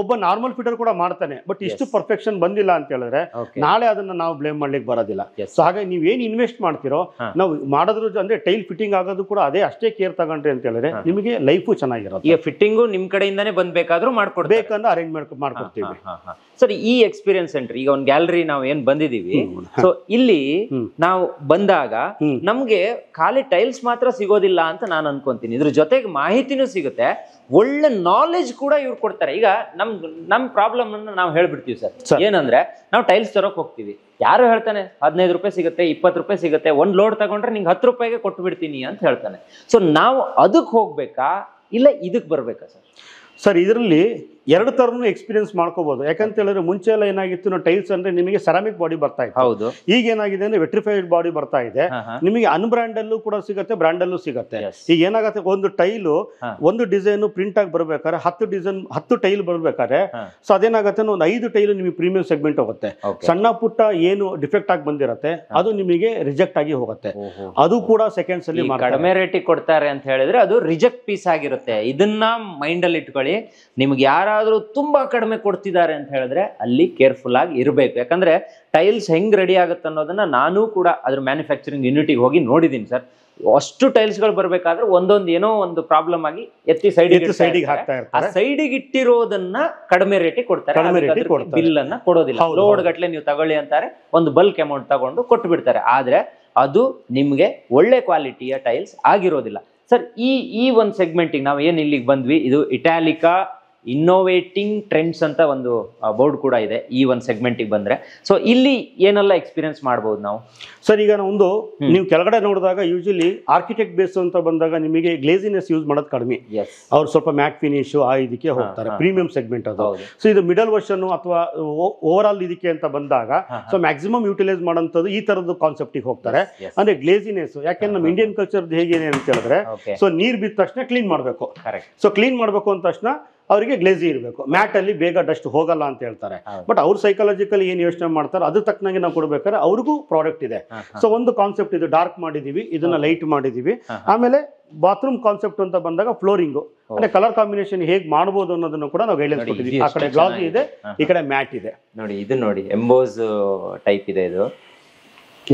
ಒಬ್ಬ ನಾರ್ಮಲ್ ಫಿಟರ್ ಕೂಡ ಮಾಡ್ತಾನೆ, ಬಟ್ ಇಷ್ಟು ಪರ್ಫೆಕ್ಷನ್ ಬಂದಿಲ್ಲ ಅಂತ ಹೇಳಿದ್ರೆ ನಾಳೆ ಅದನ್ನ ನಾವು ಬ್ಲೇಮ್ ಮಾಡ್ಲಿಕ್ಕೆ ಬರೋದಿಲ್ಲ. ಸೊ ಹಾಗಾಗಿ ನೀವ್ ಏನ್ ಇನ್ವೆಸ್ಟ್ ಮಾಡ್ತಿರೋ ನಾವು ಮಾಡೋದ್ರ ಅಂದ್ರೆ ಟೈಲ್ ಫಿಟ್ಟಿಂಗ್ ಆಗೋದು ಕೂಡ ಅಷ್ಟೇ ಕೇರ್ ತಗೊಂಡ್ರಿ ಅಂತ ಹೇಳಿದ್ರೆ ನಿಮಗೆ ಲೈಫು ಚೆನ್ನಾಗಿರುತ್ತೆ. ಈಗ ಫಿಟ್ಟಿಂಗು ನಿಮ್ ಕಡೆಯಿಂದಾನೇ ಬಂದ್ಬೇಕಾದ್ರೂ ಬೇಕಂದ್ರೆ ಅರೇಂಜ್ ಮಾಡ್ಕೊಡ್ತೀವಿ. ಸರ್, ಈ ಎಕ್ಸ್ಪೀರಿಯನ್ಸ್ ಸೆಂಟರ್ ಈಗ ಒಂದು ಗ್ಯಾಲರಿ ನಾವು ಏನ್ ಬಂದಿದೀವಿ, ಸೊ ಇಲ್ಲಿ ನಾವು ಬಂದಾಗ ನಮ್ಗೆ ಖಾಲಿ ಟೈಲ್ಸ್ ಮಾತ್ರ ಸಿಗೋದಿಲ್ಲ ಅಂತ ನಾನು ಅನ್ಕೊಂತೀನಿ. ಇದ್ರ ಜೊತೆಗೆ ಮಾಹಿತಿನೂ ಸಿಗುತ್ತೆ, ಒಳ್ಳೆ ನಾಲೆಜ್ ಕೂಡ ಇವ್ರು ಕೊಡ್ತಾರೆ. ಈಗ ನಮ್ ಪ್ರಾಬ್ಲಮ್ ಅನ್ನು ನಾವು ಹೇಳ್ಬಿಡ್ತೀವಿ ಸರ್, ಏನಂದ್ರೆ ನಾವು ಟೈಲ್ಸ್ ತರೋಕ್ ಹೋಗ್ತೀವಿ, ಯಾರು ಹೇಳ್ತಾನೆ 15 ರೂಪಾಯಿ ಸಿಗುತ್ತೆ, 20 ರೂಪಾಯಿ ಸಿಗುತ್ತೆ, ಒಂದ್ ಲೋಡ್ ತಗೊಂಡ್ರೆ ನಿಂಗೆ 10 ರೂಪಾಯಿಗೆ ಕೊಟ್ಟು ಬಿಡ್ತೀನಿ ಅಂತ ಹೇಳ್ತಾನೆ. ಸೊ ನಾವು ಅದಕ್ಕೆ ಹೋಗ್ಬೇಕಾ ಇಲ್ಲ ಇದಕ್ ಬರ್ಬೇಕಾ ಸರ್? ಸರ್, ಇದರಲ್ಲಿ ಎರಡು ತರನು ಎಕ್ಸ್ಪೀರಿಯನ್ಸ್ ಮಾಡ್ಕೋಬಹುದು. ಯಾಕಂತ ಹೇಳಿದ್ರೆ ಮುಂಚೆ ಎಲ್ಲ ಏನಾಗಿತ್ತು, ಟೈಲ್ಸ್ ಅಂದ್ರೆ ನಿಮಗೆ ಸೆರಾಮಿಕ್ ಬಾಡಿ ಬರ್ತಾ ಇತ್ತು. ಹೌದು. ಈಗ ಏನಾಗಿದೆ ಅಂದ್ರೆ ವೆಟ್ರಿಫೈಡ್ ಬಾಡಿ ಬರ್ತಾ ಇದೆ. ನಿಮಗೆ ಅನ್ಬ್ರಾಂಡ್ ಅಲ್ಲೂ ಕೂಡ ಸಿಗುತ್ತೆ, ಬ್ರಾಂಡ್ ಅಲ್ಲೂ ಸಿಗುತ್ತೆ. ಈಗ ಏನಾಗುತ್ತೆ, ಒಂದು ಟೈಲು ಒಂದು ಡಿಸೈನ್ ಪ್ರಿಂಟ್ ಆಗಿ ಬರ್ಬೇಕಾದ್ರೆ 10 ಟೈಲ್ ಬರ್ಬೇಕಾದ್ರೆ ಸೊ ಅದೇನಾಗುತ್ತೆ, ಒಂದು 5 ಟೈಲ್ ನಿಮಗೆ ಪ್ರೀಮಿಯಂ ಸೆಗ್ಮೆಂಟ್ ಹೋಗುತ್ತೆ. ಸಣ್ಣ ಪುಟ್ಟ ಏನು ಡಿಫೆಕ್ಟ್ ಆಗಿ ಬಂದಿರತ್ತೆ ಅದು ನಿಮಗೆ ರಿಜೆಕ್ಟ್ ಆಗಿ ಹೋಗುತ್ತೆ. ಅದು ಕೂಡ ಸೆಕೆಂಡ್ಸ್ ಅಲ್ಲಿ ಕಡಿಮೆ ರೇಟಿಗೆ ಕೊಡ್ತಾರೆ ಅಂತ ಹೇಳಿದ್ರೆ ಅದು ರಿಜೆಕ್ಟ್ ಪೀಸ್ ಆಗಿರುತ್ತೆ. ಇದನ್ನ ಮೈಂಡ್ ಅಲ್ಲಿ ಇಟ್ಕೊಳ್ಳಿ. ನಿಮ್ಗೆ ಯಾರಾದ್ರೂ ತುಂಬಾ ಕಡಿಮೆ ಕೊಡ್ತಿದ್ದಾರೆ ಅಂತ ಹೇಳಿದ್ರೆ ಅಲ್ಲಿ ಕೇರ್ಫುಲ್ ಆಗಿ ಇರಬೇಕು. ಯಾಕಂದ್ರೆ ಟೈಲ್ಸ್ ಹೆಂಗ್ ರೆಡಿ ಆಗುತ್ತೆ ಅನ್ನೋದನ್ನ ನಾನು ಕೂಡ ಅದ್ರ ಮ್ಯಾನುಫ್ಯಾಕ್ಚರಿಂಗ್ ಯೂನಿಟಿಗೆ ಹೋಗಿ ನೋಡಿದೀನಿ ಸರ್. ಅಷ್ಟು ಟೈಲ್ಸ್ಗಳು ಬರ್ಬೇಕಾದ್ರೆ ಒಂದೊಂದು ಏನೋ ಒಂದು ಪ್ರಾಬ್ಲಮ್ ಆಗಿ ಎತ್ತಿ ಸೈಡಿಗೆ ಹಾಕ್ತಾ ಇರ್ತಾರೆ. ಆ ಸೈಡಿಗೆ ಇಟ್ಟಿರೋದನ್ನ ಕಡಿಮೆ ರೇಟಿಗೆ ಕೊಡ್ತಾರೆ, ಬಿಲ್ ಅನ್ನ ಕೊಡೋದಿಲ್ಲ. ಲೋಡ್ ಗಟ್ಲೆ ನೀವು ತಗೊಳ್ಳಿ ಅಂತಾರೆ, ಒಂದು ಬಲ್ಕ್ ಅಮೌಂಟ್ ತಗೊಂಡು ಕೊಟ್ಟು ಬಿಡ್ತಾರೆ. ಆದ್ರೆ ಅದು ನಿಮ್ಗೆ ಒಳ್ಳೆ ಕ್ವಾಲಿಟಿಯ ಟೈಲ್ಸ್ ಆಗಿರೋದಿಲ್ಲ ಸರ್. ಈ ಒಂದು ಸೆಗ್ಮೆಂಟಿಗೆ ನಾವು ಏನ್ ಇಲ್ಲಿಗೆ ಬಂದ್ವಿ, ಇದು ಇಟಾಲಿಕಾ ಇನ್ನೋವೇಟಿಂಗ್ ಟ್ರೆಂಡ್ಸ್ ಅಂತ ಒಂದು ಬೋರ್ಡ್ ಕೂಡ ಇದೆ ಈ ಒಂದು ಸೆಗ್ಮೆಂಟಿಗೆ ಬಂದ್ರೆ. ಸೊ ಇಲ್ಲಿ ಏನೆಲ್ಲ ಎಕ್ಸ್ಪೀರಿಯನ್ಸ್ ಮಾಡಬಹುದು ನಾವು ಸರ್? ಈಗ ಒಂದು ನೀವು ಕೆಳಗಡೆ ನೋಡಿದಾಗ ಯೂಶಲಿ ಆರ್ಕಿಟೆಕ್ಟ್ ಬೇಸ್ ಅಂತ ಬಂದಾಗ ನಿಮಗೆ ಗ್ಲೇಸಿನೆಸ್ ಯೂಸ್ ಮಾಡೋದು ಕಡಿಮೆ. ಅವ್ರು ಸ್ವಲ್ಪ ಮ್ಯಾಟ್ ಫಿನಿಶ್ ಆ ಇದಕ್ಕೆ ಹೋಗ್ತಾರೆ, ಪ್ರೀಮಿಯಂ ಸೆಗ್ಮೆಂಟ್ ಅದು. ಸೊ ಇದು ಮಿಡಲ್ ವರ್ಷನ್ ಅಥವಾ ಓವರ್ ಆಲ್ ಇದಕ್ಕೆ ಅಂತ ಬಂದಾಗ ಸೊ ಮ್ಯಾಕ್ಸಿಮಮ್ ಯೂಟಿಲೈಸ್ ಮಾಡೋಂಥದ್ದು ಈ ತರದ್ದು ಕಾನ್ಸೆಪ್ಟಿಗೆ ಹೋಗ್ತಾರೆ. ಅಂದ್ರೆ ಗ್ಲೇಸಿನೆಸ್, ಯಾಕೆಂದ್ರೆ ನಮ್ಮ ಇಂಡಿಯನ್ ಕಲ್ಚರ್ ಹೇಗೇನೆ ಅಂತ ಹೇಳಿದ್ರೆ ಸೊ ನೀರ್ ಬಿದ್ದ ತಕ್ಷಣ ಕ್ಲೀನ್ ಮಾಡಬೇಕು. ಸೊ ಕ್ಲೀನ್ ಮಾಡಬೇಕು ಅಂದ ತಕ್ಷಣ ಅವರಿಗೆ ಗ್ಲೇಜಿ ಇರಬೇಕು, ಮ್ಯಾಟ್ ಅಲ್ಲಿ ಬೇಗ ಡಸ್ಟ್ ಹೋಗಲ್ಲ ಅಂತ ಹೇಳ್ತಾರೆ. ಬಟ್ ಅವ್ರು ಸೈಕಾಲಜಿಕಲಿ ಏನ್ ಯೋಚನೆ ಮಾಡ್ತಾರೆ ಅದ್ರ ತಕ್ಕನಾಗಿ ನಾವು ಕೊಡ್ಬೇಕಾದ್ರೆ ಅವ್ರಿಗೂ ಪ್ರಾಡಕ್ಟ್ ಇದೆ. ಸೊ ಒಂದು ಕಾನ್ಸೆಪ್ಟ್ ಇದು ಡಾರ್ಕ್ ಮಾಡಿದೀವಿ, ಇದನ್ನ ಲೈಟ್ ಮಾಡಿದೀವಿ. ಆಮೇಲೆ ಬಾತ್ರೂಮ್ ಕಾನ್ಸೆಪ್ಟ್ ಅಂತ ಬಂದಾಗ ಫ್ಲೋರಿಂಗು ಅಂದ್ರೆ ಕಲರ್ ಕಾಂಬಿನೇಷನ್ ಹೇಗ್ ಮಾಡಬಹುದು ಅನ್ನೋದನ್ನು ಕೂಡ ನಾವು ಗೈಡ್ಲೈನ್ಸ್ ಕೊಟ್ಟಿದ್ದೀವಿ. ಆ ಕಡೆ ಗ್ಲಾಸಿ ಇದೆ, ಈ ಕಡೆ ಮ್ಯಾಟ್ ಇದೆ. ನೋಡಿ ಇದು ನೋಡಿ ಎಂಬೋಸ್ ಟೈಪ್ ಇದೆ, ಇದು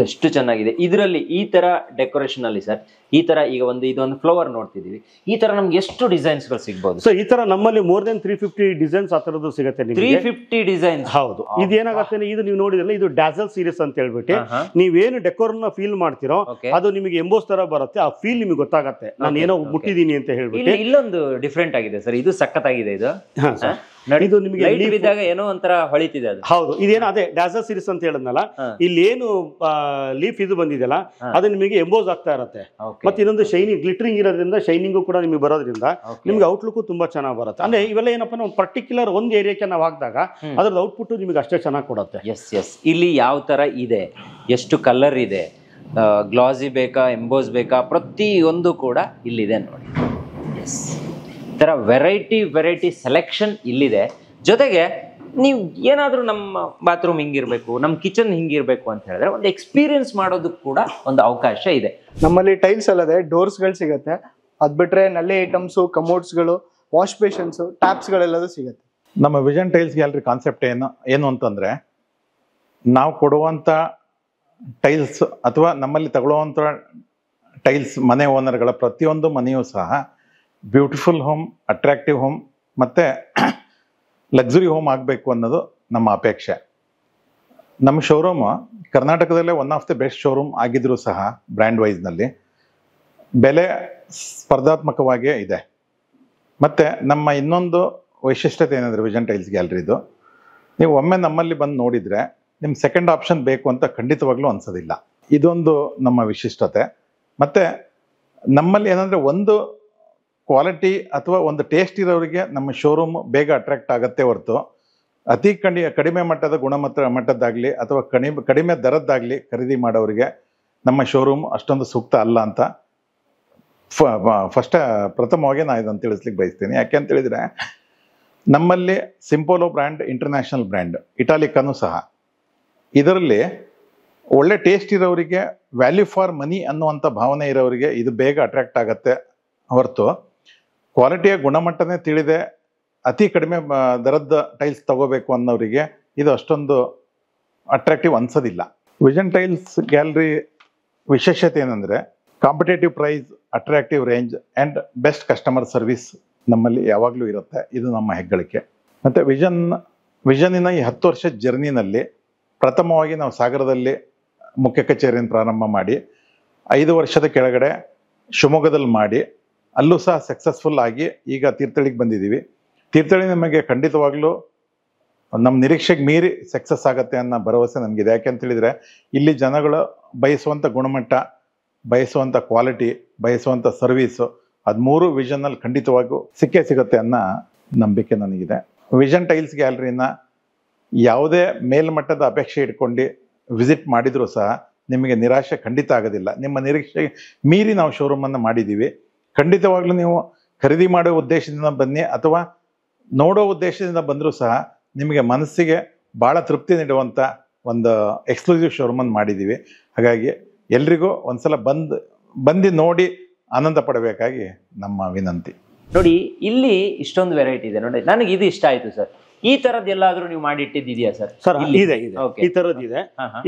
ಎಷ್ಟು ಚೆನ್ನಾಗಿದೆ. ಇದರಲ್ಲಿ ಈ ತರ ಡೆಕೋರೇಷನ್ ಅಲ್ಲಿ ಸರ್ ಈ ತರ ಈಗ ಇದೊಂದು ಫ್ಲವರ್ ನೋಡ್ತಿದೀವಿ, ಈ ತರ ನಮ್ಗೆ ಎಷ್ಟು ಡಿಸೈನ್ಸ್ ಗಳು ಸಿಗಬಹುದು? ಸೊ ಈ ತರ ನಮ್ಮಲ್ಲಿ ಮೋರ್ ದೆನ್ 350 ಡಿಸೈನ್ಸ್ ಆ ತರದ್ದು ಸಿಗುತ್ತೆ. 350 ಡಿಸೈನ್ಸ್? ಹೌದು. ಇದೇನಾಗತ್ತೆ, ಇದು ನೀವು ನೋಡಿದ್ರಲ್ಲ, ಇದು ಡ್ಯಾಸಲ್ ಸೀರೀಸ್ ಅಂತ ಹೇಳ್ಬಿಟ್ಟು ನೀವೇನು ಡೆಕೋರ್ ನ ಫೀಲ್ ಮಾಡ್ತಿರೋ ಅದು ನಿಮಗೆ ಎಂಬೋಸ್ ತರ ಬರುತ್ತೆ. ಆ ಫೀಲ್ ನಿಮಗೆ ಗೊತ್ತಾಗತ್ತೆ, ನಾನು ಏನೋ ಮುಟ್ಟಿದೀನಿ ಅಂತ ಹೇಳ್ಬಿಟ್ಟು. ಇಲ್ಲೊಂದು ಡಿಫ್ರೆಂಟ್ ಆಗಿದೆ ಸರ್, ಇದು ಸಖತ್ತಾಗಿದೆ. ಇದು ನಿಮಗೆ ಬಿದ್ದಾಗ ಏನೋ ಒಂಥರ ಹೊಳಿತಿದೆ ಅದು. ಹೌದು, ಇದೇನೋ ಅದೇ ಡ್ಯಾಸಲ್ ಸೀರೀಸ್ ಅಂತ ಹೇಳಿದ್ನಲ್ಲ, ಇಲ್ಲಿ ಏನು ಲೀಫ್ ಇದು ಬಂದಿದೆಯಲ್ಲ ಅದು ನಿಮಗೆ ಎಂಬೋಸ್ ಆಗ್ತಾ ಇರತ್ತೆ. ಮತ್ತೆ ಇನ್ನೊಂದು ಶೈನಿಂಗ್ ಗ್ಲಿಟರಿಂಗ್ ಇರೋದ್ರಿಂದ ಶೈನಿಂಗು ಕೂಡ ನಿಮಗೆ ಬರೋದ್ರಿಂದ ನಿಮ್ಗೆ ಔಟ್ಲುಕ್ ತುಂಬಾ ಚೆನ್ನಾಗಿ ಬರುತ್ತೆ. ಅಂದ್ರೆ ಇವೆಲ್ಲ ಏನಪ್ಪಾ, ಒಂದು ಪರ್ಟಿಕ್ಯುಲರ್ ಒಂದು ಏರಿಯಾಕ್ಕೆ ನಾವು ಹಾಕಿದಾಗ ಅದ್ರದ್ದು ಔಟ್ಪುಟ್ ನಿಮಗೆ ಅಷ್ಟೇ ಚೆನ್ನಾಗಿ ಕೊಡುತ್ತೆ. ಎಸ್ ಇಲ್ಲಿ ಯಾವ ತರ ಇದೆ, ಎಷ್ಟು ಕಲರ್ ಇದೆ, ಗ್ಲಾಸಿ ಬೇಕಾ ಎಂಬೋಸ್ ಬೇಕಾ, ಪ್ರತಿಯೊಂದು ಕೂಡ ಇಲ್ಲಿದೆ ನೋಡಿ. ಎಸ್ ಈ ತರ ವೆರೈಟಿ ಸೆಲೆಕ್ಷನ್ ಇಲ್ಲಿದೆ. ಜೊತೆಗೆ ನೀವು ಏನಾದರೂ ನಮ್ಮ ಬಾತ್ರೂಮ್ ಹಿಂಗಿರ್ಬೇಕು, ನಮ್ಮ ಕಿಚನ್ ಹಿಂಗಿರ್ಬೇಕು ಅಂತ ಹೇಳಿದ್ರೆ ಒಂದು ಎಕ್ಸ್ಪೀರಿಯನ್ಸ್ ಮಾಡೋದಕ್ಕೆ ಕೂಡ ಒಂದು ಅವಕಾಶ ಇದೆ. ನಮ್ಮಲ್ಲಿ ಟೈಲ್ಸ್ ಅಲ್ಲದೆ ಡೋರ್ಸ್ಗಳು ಸಿಗುತ್ತೆ. ಅದ್ ಬಿಟ್ರೆ ನಲ್ಲಿ ಐಟಮ್ಸು, ಕಮೋಡ್ಸ್ಗಳು, ವಾಶ್ ಬೇಷನ್ಸ್, ಟ್ಯಾಪ್ಸ್ಗಳೆಲ್ಲದೂ ಸಿಗುತ್ತೆ. ನಮ್ಮ ವಿಷನ್ ಟೈಲ್ಸ್ ಗ್ಯಾಲರಿ ಕಾನ್ಸೆಪ್ಟ್ ಏನು ಅಂತಂದ್ರೆ, ನಾವು ಕೊಡುವಂತ ಟೈಲ್ಸ್ ಅಥವಾ ನಮ್ಮಲ್ಲಿ ತಗೊಳ್ಳುವಂತ ಟೈಲ್ಸ್ ಮನೆ ಓನರ್ಗಳ ಪ್ರತಿಯೊಂದು ಮನೆಯೂ ಸಹ ಬ್ಯೂಟಿಫುಲ್ ಹೋಮ್, ಅಟ್ರಾಕ್ಟಿವ್ ಹೋಮ್ ಮತ್ತೆ ಲಕ್ಸುರಿ ಹೋಮ್ ಆಗಬೇಕು ಅನ್ನೋದು ನಮ್ಮ ಅಪೇಕ್ಷೆ. ನಮ್ಮ ಶೋರೂಮ್ ಕರ್ನಾಟಕದಲ್ಲೇ one of the best showroom ಆಗಿದ್ರೂ ಸಹ ಬ್ರ್ಯಾಂಡ್ ವೈಸ್ನಲ್ಲಿ ಬೆಲೆ ಸ್ಪರ್ಧಾತ್ಮಕವಾಗಿಯೇ ಇದೆ. ಮತ್ತು ನಮ್ಮ ಇನ್ನೊಂದು ವೈಶಿಷ್ಟ್ಯತೆ ಏನಂದರೆ ವಿಷನ್ ಟೈಲ್ಸ್ ಗ್ಯಾಲರಿದು, ನೀವು ಒಮ್ಮೆ ನಮ್ಮಲ್ಲಿ ಬಂದು ನೋಡಿದರೆ ನಿಮ್ಮ ಸೆಕೆಂಡ್ ಆಪ್ಷನ್ ಬೇಕು ಅಂತ ಖಂಡಿತವಾಗ್ಲೂ ಅನ್ಸೋದಿಲ್ಲ. ಇದೊಂದು ನಮ್ಮ ವಿಶಿಷ್ಟತೆ. ಮತ್ತು ನಮ್ಮಲ್ಲಿ ಏನಂದರೆ ಒಂದು ಕ್ವಾಲಿಟಿ ಅಥವಾ ಒಂದು ಟೇಸ್ಟ್ ಇರೋರಿಗೆ ನಮ್ಮ ಶೋರೂಮ್ ಬೇಗ ಅಟ್ರಾಕ್ಟ್ ಆಗುತ್ತೆ ಹೊರತು ಅತಿ ಕಡಿಮೆ ಮಟ್ಟದ ಮಟ್ಟದ್ದಾಗಲಿ ಅಥವಾ ಕಡಿಮೆ ದರದ್ದಾಗಲಿ ಖರೀದಿ ಮಾಡೋರಿಗೆ ನಮ್ಮ ಶೋರೂಮ್ ಅಷ್ಟೊಂದು ಸೂಕ್ತ ಅಲ್ಲ ಅಂತ ಪ್ರಥಮವಾಗಿ ನಾನು ಇದನ್ನು ತಿಳಿಸ್ಲಿಕ್ಕೆ ಬಯಸ್ತೀನಿ. ಯಾಕೆ ಅಂತ ಹೇಳಿದರೆ, ನಮ್ಮಲ್ಲಿ ಸಿಂಪೋಲೋ ಬ್ರ್ಯಾಂಡ್ ಇಂಟರ್ನ್ಯಾಷನಲ್ ಬ್ರ್ಯಾಂಡ್, ಇಟಾಲಿಕಾನು ಸಹ, ಇದರಲ್ಲಿ ಒಳ್ಳೆ ಟೇಸ್ಟ್ ಇರೋರಿಗೆ, ವ್ಯಾಲ್ಯೂ ಫಾರ್ ಮನಿ ಅನ್ನುವಂಥ ಭಾವನೆ ಇರೋರಿಗೆ ಇದು ಬೇಗ ಅಟ್ರಾಕ್ಟ್ ಆಗುತ್ತೆ ಹೊರತು ಕ್ವಾಲಿಟಿಯ ಗುಣಮಟ್ಟನೇ ತಿಳಿದೆ ಅತಿ ಕಡಿಮೆ ದರದ ಟೈಲ್ಸ್ ತಗೋಬೇಕು ಅನ್ನೋರಿಗೆ ಇದು ಅಷ್ಟೊಂದು ಅಟ್ರಾಕ್ಟಿವ್ ಅನ್ಸೋದಿಲ್ಲ. ವಿಷನ್ ಟೈಲ್ಸ್ ಗ್ಯಾಲರಿ ವಿಶೇಷತೆ ಏನಂದರೆ, competitive price, attractive range and best customer service ನಮ್ಮಲ್ಲಿ ಯಾವಾಗಲೂ ಇರುತ್ತೆ. ಇದು ನಮ್ಮ ಹೆಗ್ಗಳಿಕೆ. ಮತ್ತು ವಿಷನ್ನಿನ ಈ 10 ವರ್ಷದ ಜರ್ನಿನಲ್ಲಿ ಪ್ರಥಮವಾಗಿ ನಾವು ಸಾಗರದಲ್ಲಿ ಮುಖ್ಯ ಕಚೇರಿಯನ್ನು ಪ್ರಾರಂಭ ಮಾಡಿ 5 ವರ್ಷದ ಕೆಳಗಡೆ ಶಿವಮೊಗ್ಗದಲ್ಲಿ ಮಾಡಿ ಅಲ್ಲೂ ಸಹ ಸಕ್ಸಸ್ಫುಲ್ ಆಗಿ ಈಗ ತೀರ್ಥಹಳ್ಳಿಗೆ ಬಂದಿದ್ದೀವಿ. ತೀರ್ಥಹಳ್ಳಿ ನಮಗೆ ಖಂಡಿತವಾಗ್ಲೂ ನಮ್ಮ ನಿರೀಕ್ಷೆಗೆ ಮೀರಿ ಸಕ್ಸಸ್ ಆಗುತ್ತೆ ಅನ್ನೋ ಭರವಸೆ ನಮಗಿದೆ. ಯಾಕೆಂತ ಹೇಳಿದರೆ, ಇಲ್ಲಿ ಜನಗಳು ಬಯಸುವಂಥ ಗುಣಮಟ್ಟ, ಬಯಸುವಂಥ ಕ್ವಾಲಿಟಿ, ಬಯಸುವಂಥ ಸರ್ವೀಸು, ಅದು 3 ವಿಷನ್ನಲ್ಲಿ ಖಂಡಿತವಾಗೂ ಸಿಕ್ಕೇ ಸಿಗುತ್ತೆ ಅನ್ನೋ ನಂಬಿಕೆ ನನಗಿದೆ. ವಿಷನ್ ಟೈಲ್ಸ್ ಗ್ಯಾಲರಿನ ಯಾವುದೇ ಮೇಲ್ಮಟ್ಟದ ಅಪೇಕ್ಷೆ ಇಟ್ಕೊಂಡು ವಿಸಿಟ್ ಮಾಡಿದರೂ ಸಹ ನಿಮಗೆ ನಿರಾಶೆ ಖಂಡಿತ ಆಗೋದಿಲ್ಲ. ನಿಮ್ಮ ನಿರೀಕ್ಷೆಗೆ ಮೀರಿ ನಾವು ಶೋರೂಮನ್ನು ಮಾಡಿದ್ದೀವಿ. ಖಂಡಿತವಾಗ್ಲೂ ನೀವು ಖರೀದಿ ಮಾಡೋ ಉದ್ದೇಶದಿಂದ ಬನ್ನಿ ಅಥವಾ ನೋಡೋ ಉದ್ದೇಶದಿಂದ ಬಂದರೂ ಸಹ ನಿಮಗೆ ಮನಸ್ಸಿಗೆ ಭಾಳ ತೃಪ್ತಿ ನೀಡುವಂಥ ಒಂದು ಎಕ್ಸ್ಕ್ಲೂಸಿವ್ ಶೋರೂಮನ್ನು ಮಾಡಿದ್ದೀವಿ. ಹಾಗಾಗಿ ಎಲ್ರಿಗೂ ಒಂದ್ಸಲ ಬಂದು ನೋಡಿ ಆನಂದ ಪಡಬೇಕಾಗಿ ನಮ್ಮ ವಿನಂತಿ. ನೋಡಿ ಇಲ್ಲಿ ಇಷ್ಟೊಂದು ವೆರೈಟಿ ಇದೆ ನೋಡಿ, ನನಗೆ ಇದು ಇಷ್ಟ ಆಯ್ತು ಸರ್. ಈ ತರದ್ ಎಲ್ಲಾದ್ರೂ ನೀವು ಮಾಡಿಟ್ಟಿದ್ದೀಯಾ ಸರ್? ಸರ್ ಇದೆ ಈ ತರದ್ ಇದೆ,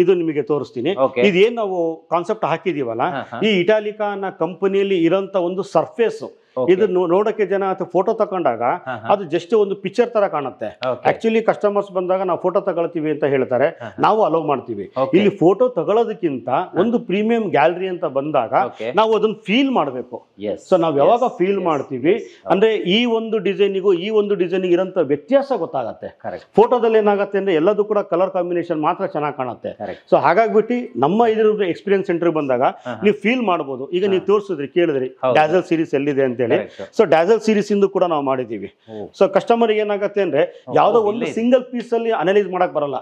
ಇದು ನಿಮಗೆ ತೋರಿಸ್ತೀನಿ. ಇದೇನ್ ನಾವು ಕಾನ್ಸೆಪ್ಟ್ ಹಾಕಿದೀವಲ್ಲ, ಈ ಇಟಾಲಿಕಾ ಅನ್ನೋ ಕಂಪನಿಯಲ್ಲಿ ಇರೋಂತ ಒಂದು ಸರ್ಫೇಸ್ ಇದು ನೋಡಕ್ಕೆ ಜನ ಫೋಟೋ ತಕೊಂಡಾಗ ಅದು ಜಸ್ಟ್ ಒಂದು ಪಿಕ್ಚರ್ ತರ ಕಾಣುತ್ತೆ. ಆಕ್ಚುಲಿ ಕಸ್ಟಮರ್ಸ್ ಬಂದಾಗ ನಾವು ಫೋಟೋ ತಗೊಳ್ತೀವಿ ಅಂತ ಹೇಳ್ತಾರೆ, ನಾವು ಅಲೋ ಮಾಡ್ತೀವಿ. ಇಲ್ಲಿ ಫೋಟೋ ತಗೊಳ್ಳೋದಕ್ಕಿಂತ ಒಂದು ಪ್ರೀಮಿಯಂ ಗ್ಯಾಲರಿ ಅಂತ ಬಂದಾಗ ನಾವು ಅದನ್ನ ಫೀಲ್ ಮಾಡಬೇಕು. ಸೊ ನಾವ್ ಯಾವಾಗ ಫೀಲ್ ಮಾಡ್ತೀವಿ ಅಂದ್ರೆ ಈ ಒಂದು ಡಿಸೈನಿಗೂ ಈ ಒಂದು ಡಿಸೈನಿಗೆ ಇರೋಂತ ವ್ಯತ್ಯಾಸ ಗೊತ್ತಾಗತ್ತೆ. ಫೋಟೋದಲ್ಲಿ ಏನಾಗುತ್ತೆ ಅಂದ್ರೆ ಎಲ್ಲದೂ ಕೂಡ ಕಲರ್ ಕಾಂಬಿನೇಷನ್ ಮಾತ್ರ ಚೆನ್ನಾಗಿ ಕಾಣುತ್ತೆ. ಸೊ ಹಾಗಾಗ್ಬಿಟ್ಟು ನಮ್ಮ ಇದ್ರ ಎಕ್ಸ್ಪೀರಿಯನ್ಸ್ ಸೆಂಟರ್ ಬಂದಾಗ ನೀವು ಫೀಲ್ ಮಾಡಬಹುದು. ಈಗ ನೀವು ತೋರಿಸಿದ್ರಿ, ಕೇಳಿದ್ರಿ ಡ್ಯಾಸಲ್ ಸೀರೀಸ್ ಎಲ್ಲಿದೆ ಅಂತ ಹೇಳಿ. ಸೊ ಡ್ಯಾಸಲ್ ಸೀರೀಸ್ ಇಂದು ಕೂಡ ನಾವು ಮಾಡಿದೀವಿ. ಸೊ ಕಸ್ಟಮರ್ ಏನಾಗುತ್ತೆ ಅಂದ್ರೆ ಯಾವ್ದೋ ಒಂದು ಸಿಂಗಲ್ ಪೀಸ್ ಅಲ್ಲಿ ಅನಲೈಸ್ ಮಾಡಕ್ ಬರಲ್ಲ,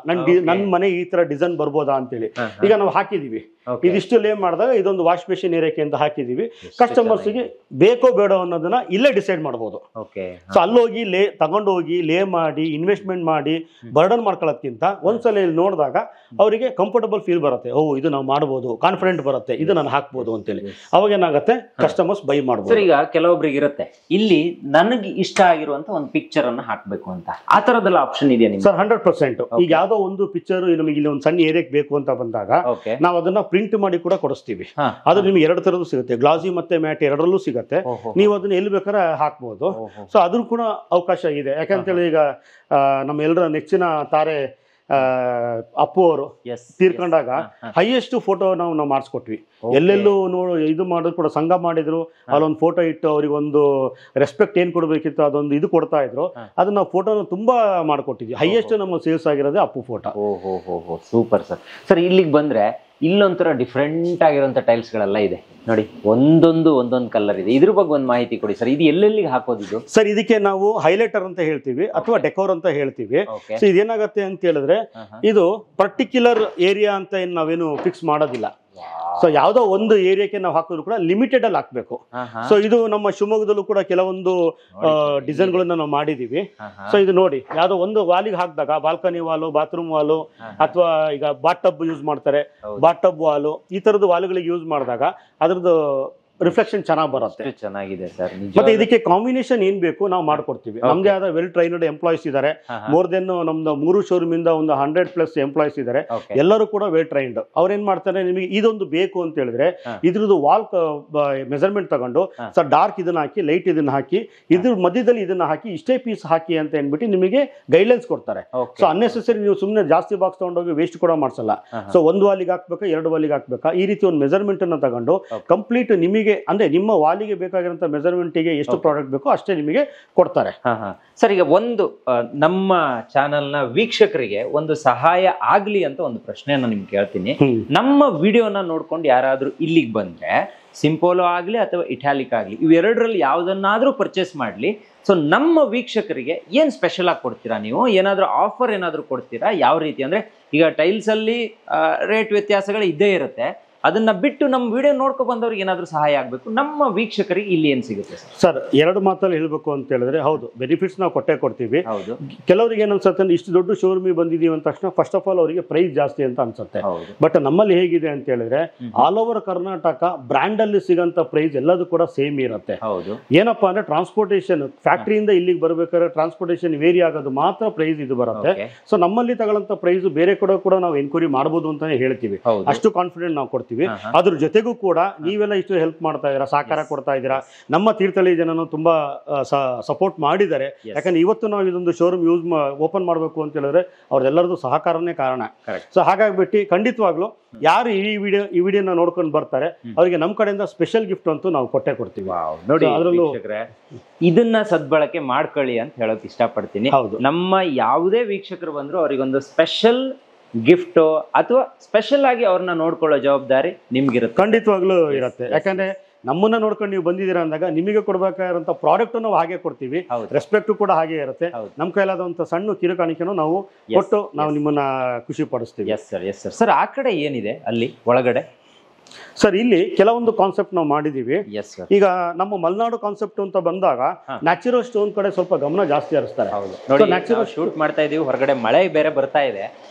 ನನ್ ಮನೆ ಈ ತರ ಡಿಸೈನ್ ಬರ್ಬೋದಾ ಅಂತೇಳಿ. ಈಗ ನಾವು ಹಾಕಿದೀವಿ, ಇದಿಷ್ಟು ಲೇ ಮಾಡಿದಾಗ ಇದೊಂದು ವಾಶ್ ಬೇಸಿನ್ ಏರಿಯಾಕೆ ಅಂತ ಹಾಕಿದೀವಿ. ಕಸ್ಟಮರ್ಸ್ ಗೆ ಬೇಕೋ ಬೇಡ ಅನ್ನೋದನ್ನ ಇಲ್ಲೇ ಡಿಸೈಡ್ ಮಾಡಬಹುದು. ಸೊ ಅಲ್ಲೋಗಿ ತಗೊಂಡು ಹೋಗಿ ಲೇ ಮಾಡಿ ಇನ್ವೆಸ್ಟ್ಮೆಂಟ್ ಮಾಡಿ ಬರ್ಡನ್ ಮಾಡ್ಕೊಳ್ಳೋದ್ಕಿಂತ ಒಂದ್ಸಲ ಇಲ್ಲಿ ನೋಡಿದಾಗ ಅವರಿಗೆ ಕಂಫರ್ಟಬಲ್ ಫೀಲ್ ಬರುತ್ತೆ. ಓ ಇದು ನಾವು ಮಾಡಬಹುದು, ಕಾನ್ಫಿಡೆಂಟ್ ಬರುತ್ತೆ, ಇದು ನಾನು ಹಾಕ್ಬೋದು ಅಂತೇಳಿ. ಅವಾಗ ಏನಾಗುತ್ತೆ, ಕಸ್ಟಮರ್ಸ್ ಬೈ ಮಾಡಬಹುದು. ಈಗ ಕೆಲವೊಬ್ರಿಗೆ ಇರುತ್ತೆ ಇಲ್ಲಿ ನನಗೆ ಇಷ್ಟ ಆಗಿರುವಂತ ಒಂದು ಪಿಕ್ಚರ್ ಅನ್ನ ಹಾಕ್ಬೇಕು ಅಂತ, ಆ ತರದೆಲ್ಲ ಆಪ್ಷನ್ ಇದೆಯಾ ನಿಮ್ಗೆ? ಸರ್ 100%. ಈಗ ಯಾವ್ದೋ ಒಂದು ಪಿಕ್ಚರ್ ನಮಗೆ ಇಲ್ಲಿ ಒಂದು ಸಣ್ಣ ಏರಿಯಾಕ್ ಬೇಕು ಅಂತ ಬಂದಾಗ ನಾವು ಅದನ್ನ ಪ್ರಿಂಟ್ ಮಾಡಿ ಕೂಡ ಕೊಡಿಸ್ತೀವಿ. ಅದು ನಿಮ್ಗೆ ಎರಡು ತರದ್ದು ಸಿಗುತ್ತೆ, ಗ್ಲಾಸಿ ಮತ್ತೆ ಮ್ಯಾಟ್ ಎರಡರಲ್ಲೂ ಸಿಗುತ್ತೆ. ನೀವು ಅದನ್ನ ಎಲ್ಲಿ ಬೇಕಾದ್ರೆ ಹಾಕ್ಬಹುದು. ಸೊ ಅದ್ರ ಕೂಡ ಅವಕಾಶ ಇದೆ. ಯಾಕಂತೇಳಿ ಈಗ ನಮ್ಮ ಎಲ್ಲರ ನೆಚ್ಚಿನ ತಾರೆ ಅಪ್ಪು ಅವರು ತೀರ್ಕೊಂಡಾಗ ಹೈಯೆಸ್ಟ್ ಫೋಟೋ ನಾವು ಮಾಡಿಸ್ಕೊಟ್ವಿ. ಎಲ್ಲೆಲ್ಲೂ ಇದು ಮಾಡಿದ್ರು ಕೂಡ ಸಂಘ ಮಾಡಿದ್ರು, ಅಲ್ಲೊಂದು ಫೋಟೋ ಇಟ್ಟು ಅವ್ರಿಗೆ ಒಂದು ರೆಸ್ಪೆಕ್ಟ್ ಏನ್ ಕೊಡ್ಬೇಕಿತ್ತು ಅದೊಂದು ಇದು ಕೊಡ್ತಾ ಇದ್ರು. ಅದನ್ನ ಫೋಟೋನ ತುಂಬಾ ಮಾಡ್ಕೊಟ್ಟಿದ್ವಿ. ಹೈಯೆಸ್ಟ್ ನಮ್ಮ ಸೇಲ್ಸ್ ಆಗಿರೋದೇ Appu photo. Super sir. Sir ಇಲ್ಲಿಗೆ ಬಂದ್ರೆ ಇಲ್ಲೊಂಥರ ಡಿಫ್ರೆಂಟ್ ಆಗಿರೋಂಥ ಟೈಲ್ಸ್ ಗಳೆಲ್ಲ ಇದೆ ನೋಡಿ, ಒಂದೊಂದು ಕಲರ್ ಇದೆ. ಇದ್ರ ಬಗ್ಗೆ ಒಂದು ಮಾಹಿತಿ ಕೊಡಿ ಸರ್. ಇದು ಎಲ್ಲೆಲ್ಲಿಗೆ ಹಾಕೋದಿದು ಸರ್? ಇದಕ್ಕೆ ನಾವು ಹೈಲೈಟರ್ ಅಂತ ಹೇಳ್ತೀವಿ ಅಥವಾ ಡೆಕೋರ್ ಅಂತ ಹೇಳ್ತೀವಿ. ಸೊ ಇದೇನಾಗತ್ತೆ ಅಂತ ಹೇಳಿದ್ರೆ ಇದು ಪರ್ಟಿಕ್ಯುಲರ್ ಏರಿಯಾ ಅಂತ ಏನ್ ನಾವೇನು ಫಿಕ್ಸ್ ಮಾಡೋದಿಲ್ಲ. ಸೊ ಯಾವ್ದೋ ಒಂದು ಏರಿಯಾಕ್ಕೆ ನಾವು ಹಾಕಿದ್ರು ಕೂಡ ಲಿಮಿಟೆಡ್ ಅಲ್ಲಿ ಹಾಕ್ಬೇಕು. ಸೊ ಇದು ನಮ್ಮ ಶಿವಮೊಗ್ಗದಲ್ಲೂ ಕೂಡ ಕೆಲವೊಂದು ಡಿಸೈನ್ ಗಳನ್ನ ನಾವು ಮಾಡಿದೀವಿ. ಸೊ ಇದು ನೋಡಿ, ಯಾವ್ದೋ ಒಂದು ವಾಲಿಗೆ ಹಾಕಿದಾಗ ಬಾಲ್ಕನಿ ವಾಲು, ಬಾತ್ರೂಮ್ ವಾಲು, ಅಥವಾ ಈಗ ಬಾತ್ ಟಬ್ ಯೂಸ್ ಮಾಡ್ತಾರೆ, ಬಾತ್ ಟಬ್ ವಾಲು, ಈ ತರದ ವಾಲುಗಳಿಗೆ ಯೂಸ್ ಮಾಡಿದಾಗ ಅದ್ರದ್ದು ರಿಫ್ಲೆಕ್ಷನ್ ಚೆನ್ನಾಗಿ ಬರುತ್ತೆ. ಚೆನ್ನಾಗಿದೆ ಸರ್. ಮತ್ತೆ ಇದಕ್ಕೆ ಕಾಂಬಿನೇಷನ್ ಏನ್ ಬೇಕು ನಾವು ಮಾಡ್ಕೊಡ್ತೀವಿ. ನಮ್ದೇ ಆದ ವೆಲ್ ಟ್ರೈನ್ಡ್ ಎಂಪ್ಲಾಯ್ಸ್ ಇದ್ದಾರೆ. ಮೋರ್ ದೆನ್ ನಮ್ದು 3 ಶೋರೂಮ್ ಇಂದ ಒಂದು 100+ ಎಂಪ್ಲಾಯ್ಸ್ ಇದ್ದಾರೆ. ಎಲ್ಲರೂ ಕೂಡ ವೆಲ್ ಟ್ರೈನ್ಡ್. ಅವ್ರು ಏನ್ ಮಾಡ್ತಾರೆ, ನಿಮಗೆ ಇದೊಂದು ಬೇಕು ಅಂತ ಹೇಳಿದ್ರೆ ಇದ್ರದ್ದು ವಾಲ್ ಮೆಜರ್ಮೆಂಟ್ ತಗೊಂಡು ಸರ್ ಡಾರ್ಕ್ ಇದನ್ನ ಹಾಕಿ, ಲೈಟ್ ಇದನ್ನ ಹಾಕಿ, ಇದ್ರ ಮಧ್ಯದಲ್ಲಿ ಇದನ್ನ ಹಾಕಿ, ಇಷ್ಟೇ ಪೀಸ್ ಹಾಕಿ ಅಂತ ಏನ್ಬಿಟ್ಟು ನಿಮಗೆ ಗೈಡ್ಲೈನ್ಸ್ ಕೊಡ್ತಾರೆ. ಸೊ ಅನ್ನೆಸೆಸರಿ ನೀವು ಸುಮ್ಮನೆ ಜಾಸ್ತಿ ಬಾಕ್ಸ್ ತಗೊಂಡೋಗಿ ವೇಸ್ಟ್ ಕೂಡ ಮಾಡ್ಸಲ್ಲ. ಸೊ ಒಂದು ವಾಲಿಗೆ ಹಾಕ್ಬೇಕಾ, 2 ವಾಲಿಗೆ ಹಾಕ್ಬೇಕಾ, ಈ ರೀತಿ ಒಂದು ಮೆಜರ್ಮೆಂಟ್ ಅನ್ನ ತಗೊಂಡು ಕಂಪ್ಲೀಟ್ ನಿಮಗೆ ಅಂದ್ರೆ ನಿಮ್ಮ ವಾಲಿಗೆ ಬೇಕಾಗಿರುವಂತ ಮೆಜರ್ಮೆಂಟ್ ಗೆ ಎಷ್ಟು ಪ್ರಾಡಕ್ಟ್ ಬೇಕೋ ಅಷ್ಟೇ ನಿಮಗೆ ಕೊಡ್ತಾರೆ. ಸರ್ ಈಗ ಒಂದು ನಮ್ಮ ಚಾನೆಲ್ ನ ವೀಕ್ಷಕರಿಗೆ ಒಂದು ಸಹಾಯ ಆಗ್ಲಿ ಅಂತ ಒಂದು ಪ್ರಶ್ನೆಯನ್ನ ನಿಮ್ಗೆ ಕೇಳ್ತೀನಿ. ನಮ್ಮ ವಿಡಿಯೋನ ನೋಡ್ಕೊಂಡು ಯಾರಾದ್ರೂ ಇಲ್ಲಿಗೆ ಬಂದ್ರೆ ಸಿಂಪೋಲೋ ಆಗ್ಲಿ ಅಥವಾ ಇಟಾಲಿಕ್ ಆಗ್ಲಿ, ಇವೆರಡರಲ್ಲಿ ಯಾವ್ದನ್ನಾದ್ರೂ ಪರ್ಚೇಸ್ ಮಾಡ್ಲಿ, ಸೊ ನಮ್ಮ ವೀಕ್ಷಕರಿಗೆ ಏನ್ ಸ್ಪೆಷಲ್ ಆಗಿ ಕೊಡ್ತೀರಾ ನೀವು? ಏನಾದ್ರೂ ಆಫರ್ ಏನಾದ್ರೂ ಕೊಡ್ತೀರಾ? ಯಾವ ರೀತಿ ಅಂದ್ರೆ ಈಗ ಟೈಲ್ಸ್ ಅಲ್ಲಿ ರೇಟ್ ವ್ಯತ್ಯಾಸಗಳು ಇದ್ದೇ ಇರುತ್ತೆ, ಅದನ್ನ ಬಿಟ್ಟು ನಮ್ಮ ವಿಡಿಯೋ ನೋಡ್ಕೊ ಬಂದವ್ರಿಗೆ ಏನಾದ್ರೂ ಸಹಾಯ ಆಗ್ಬೇಕು, ನಮ್ಮ ವೀಕ್ಷಕರಿಗೆ ಇಲ್ಲಿ ಏನ್ ಸಿಗುತ್ತೆ ಸರ್? 2 ಮಾತಲ್ಲಿ ಹೇಳ್ಬೇಕು ಅಂತ ಹೇಳಿದ್ರೆ, ಹೌದು ಬೆನಿಫಿಟ್ಸ್ ನಾವು ಕೊಟ್ಟೇ ಕೊಡ್ತೀವಿ. ಕೆಲವರಿಗೆ ಏನ್ ಅನ್ಸುತ್ತೆ, ಇಷ್ಟು ದೊಡ್ಡ ಶೋರೂಮ್ ಬಂದಿದೀವಿ ಅಂತ ತಕ್ಷಣ ಫಸ್ಟ್ ಆಫ್ ಆಲ್ ಅವರಿಗೆ ಪ್ರೈಸ್ ಜಾಸ್ತಿ ಅಂತ ಅನ್ಸುತ್ತೆ. ಬಟ್ ನಮ್ಮಲ್ಲಿ ಹೇಗಿದೆ ಅಂತ ಹೇಳಿದ್ರೆ ಆಲ್ ಓವರ್ ಕರ್ನಾಟಕ ಬ್ರ್ಯಾಂಡ್ ಅಲ್ಲಿ ಸಿಗಂತ ಪ್ರೈಸ್ ಎಲ್ಲದೂ ಕೂಡ ಸೇಮ್ ಇರುತ್ತೆ. ಏನಪ್ಪಾ ಅಂದ್ರೆ ಟ್ರಾನ್ಸ್ಪೋರ್ಟೇಷನ್ ಫ್ಯಾಕ್ಟರಿಯಿಂದ ಇಲ್ಲಿಗೆ ಬರ್ಬೇಕಾದ್ರೆ ಟ್ರಾನ್ಸ್ಪೋರ್ಟೇಷನ್ ವೇರಿ ಆಗೋದು ಮಾತ್ರ ಪ್ರೈಸ್ ಇದು ಬರುತ್ತೆ. ಸೊ ನಮ್ಮಲ್ಲಿ ತಗೊಳ್ಳಂತ ಪ್ರೈಸ್ ಬೇರೆ ಕೂಡ ನಾವು ಎನ್ಕ್ವೈರಿ ಮಾಡಬಹುದು ಅಂತಾನೆ ಹೇಳ್ತೀವಿ. ಅಷ್ಟು ಕಾನ್ಫಿಡೆಂಟ್ ನಾವು ಕೊಡ್ತೀವಿ. ಅದ್ರ ಜೊತೆಗೂ ಕೂಡ ನೀವೆಲ್ಲ ಇಷ್ಟು ಹೆಲ್ಪ್ ಮಾಡ್ತಾ ಇದೀರಾ, ಸಹಕಾರ ಕೊಡ್ತಾ ಇದೀರಾ. ನಮ್ಮ ತೀರ್ಥಹಳ್ಳಿ ಜನನು ತುಂಬಾ ಸಪೋರ್ಟ್ ಮಾಡಿದ್ದಾರೆ. ಯಾಕಂದ್ರೆ ಇವತ್ತು ನಾವು ಇದೊಂದು ಶೋರೂಮ್ ಓಪನ್ ಮಾಡಬೇಕು ಅಂತ ಹೇಳಿದ್ರೆ ಅವ್ರದೆಲ್ಲರದು ಸಹಕಾರನೇ ಕಾರಣ. ಸೊ ಹಾಗಾಗ್ಬಿಟ್ಟು ಖಂಡಿತವಾಗ್ಲು ಯಾರು ಈ ವಿಡಿಯೋನ ನೋಡ್ಕೊಂಡು ಬರ್ತಾರೆ ಅವರಿಗೆ ನಮ್ಮ ಕಡೆಯಿಂದ ಸ್ಪೆಷಲ್ ಗಿಫ್ಟ್ ಅಂತೂ ನಾವು ಕೊಟ್ಟೆ ಕೊಡ್ತೀವಿ. ನೋಡಿ ಅದರಲ್ಲೂ ಇದನ್ನ ಸದ್ಬಳಕೆ ಮಾಡ್ಕೊಳ್ಳಿ ಅಂತ ಹೇಳಕ್ ಇಷ್ಟಪಡ್ತೀನಿ. ನಮ್ಮ ಯಾವುದೇ ವೀಕ್ಷಕರು ಬಂದ್ರು ಅವರಿಗೊಂದು ಸ್ಪೆಷಲ್ ಗಿಫ್ಟ್ ಅಥವಾ ಸ್ಪೆಷಲ್ ಆಗಿ ಅವ್ರನ್ನ ನೋಡ್ಕೊಳ್ಳೋ ಜವಾಬ್ದಾರಿ ನಿಮ್ಗಿರುತ್ತೆ. ಖಂಡಿತವಾಗ್ಲೂ ಇರುತ್ತೆ. ಯಾಕಂದ್ರೆ ನಮ್ಮನ್ನ ನೋಡ್ಕೊಂಡು ನೀವು ಬಂದಿದ್ದೀರಾ ಅಂದಾಗ ನಿಮಗೆ ಕೊಡ್ಬೇಕಾಗಿರೋಂಥ ಪ್ರಾಡಕ್ಟ್ ನಾವು ಹಾಗೆ ಕೊಡ್ತೀವಿ, ರೆಸ್ಪೆಕ್ಟ್ ಕೂಡ ಹಾಗೆ ಇರುತ್ತೆ. ನಮ್ಮ ಕೈಲಾದಂಥ ಸಣ್ಣ ಕಿರುಕಾಣಿಕೆನೂ ನಾವು ಕೊಟ್ಟು ನಾವು ನಿಮ್ಮನ್ನ ಖುಷಿ ಪಡಿಸ್ತೀವಿ. Yes sir, yes sir. Sir ಆ ಕಡೆ ಏನಿದೆ ಅಲ್ಲಿ ಒಳಗಡೆ? ಸರ್ ಇಲ್ಲಿ ಕೆಲವೊಂದು ಕಾನ್ಸೆಪ್ಟ್ ನಾವು ಮಾಡಿದೀವಿ. Yes sir. ಈಗ ನಮ್ಮ ಮಲೆನಾಡು ಕಾನ್ಸೆಪ್ಟ್ ಅಂತ ಬಂದಾಗ ನ್ಯಾಚುರಲ್ ಸ್ಟೋನ್ ಕಡೆ ಸ್ವಲ್ಪ ಗಮನ ಜಾಸ್ತಿ ಹರಿಸ್ತಾರೆ. ನೋಡಿ, ನ್ಯಾಚುರಲ್ ಶೂಟ್ ಮಾಡ್ತಾ ಇದೀವಿ, ಹೊರಗಡೆ ಮಳೆ ಬೇರೆ ಬರ್ತಾ ಇದೆ.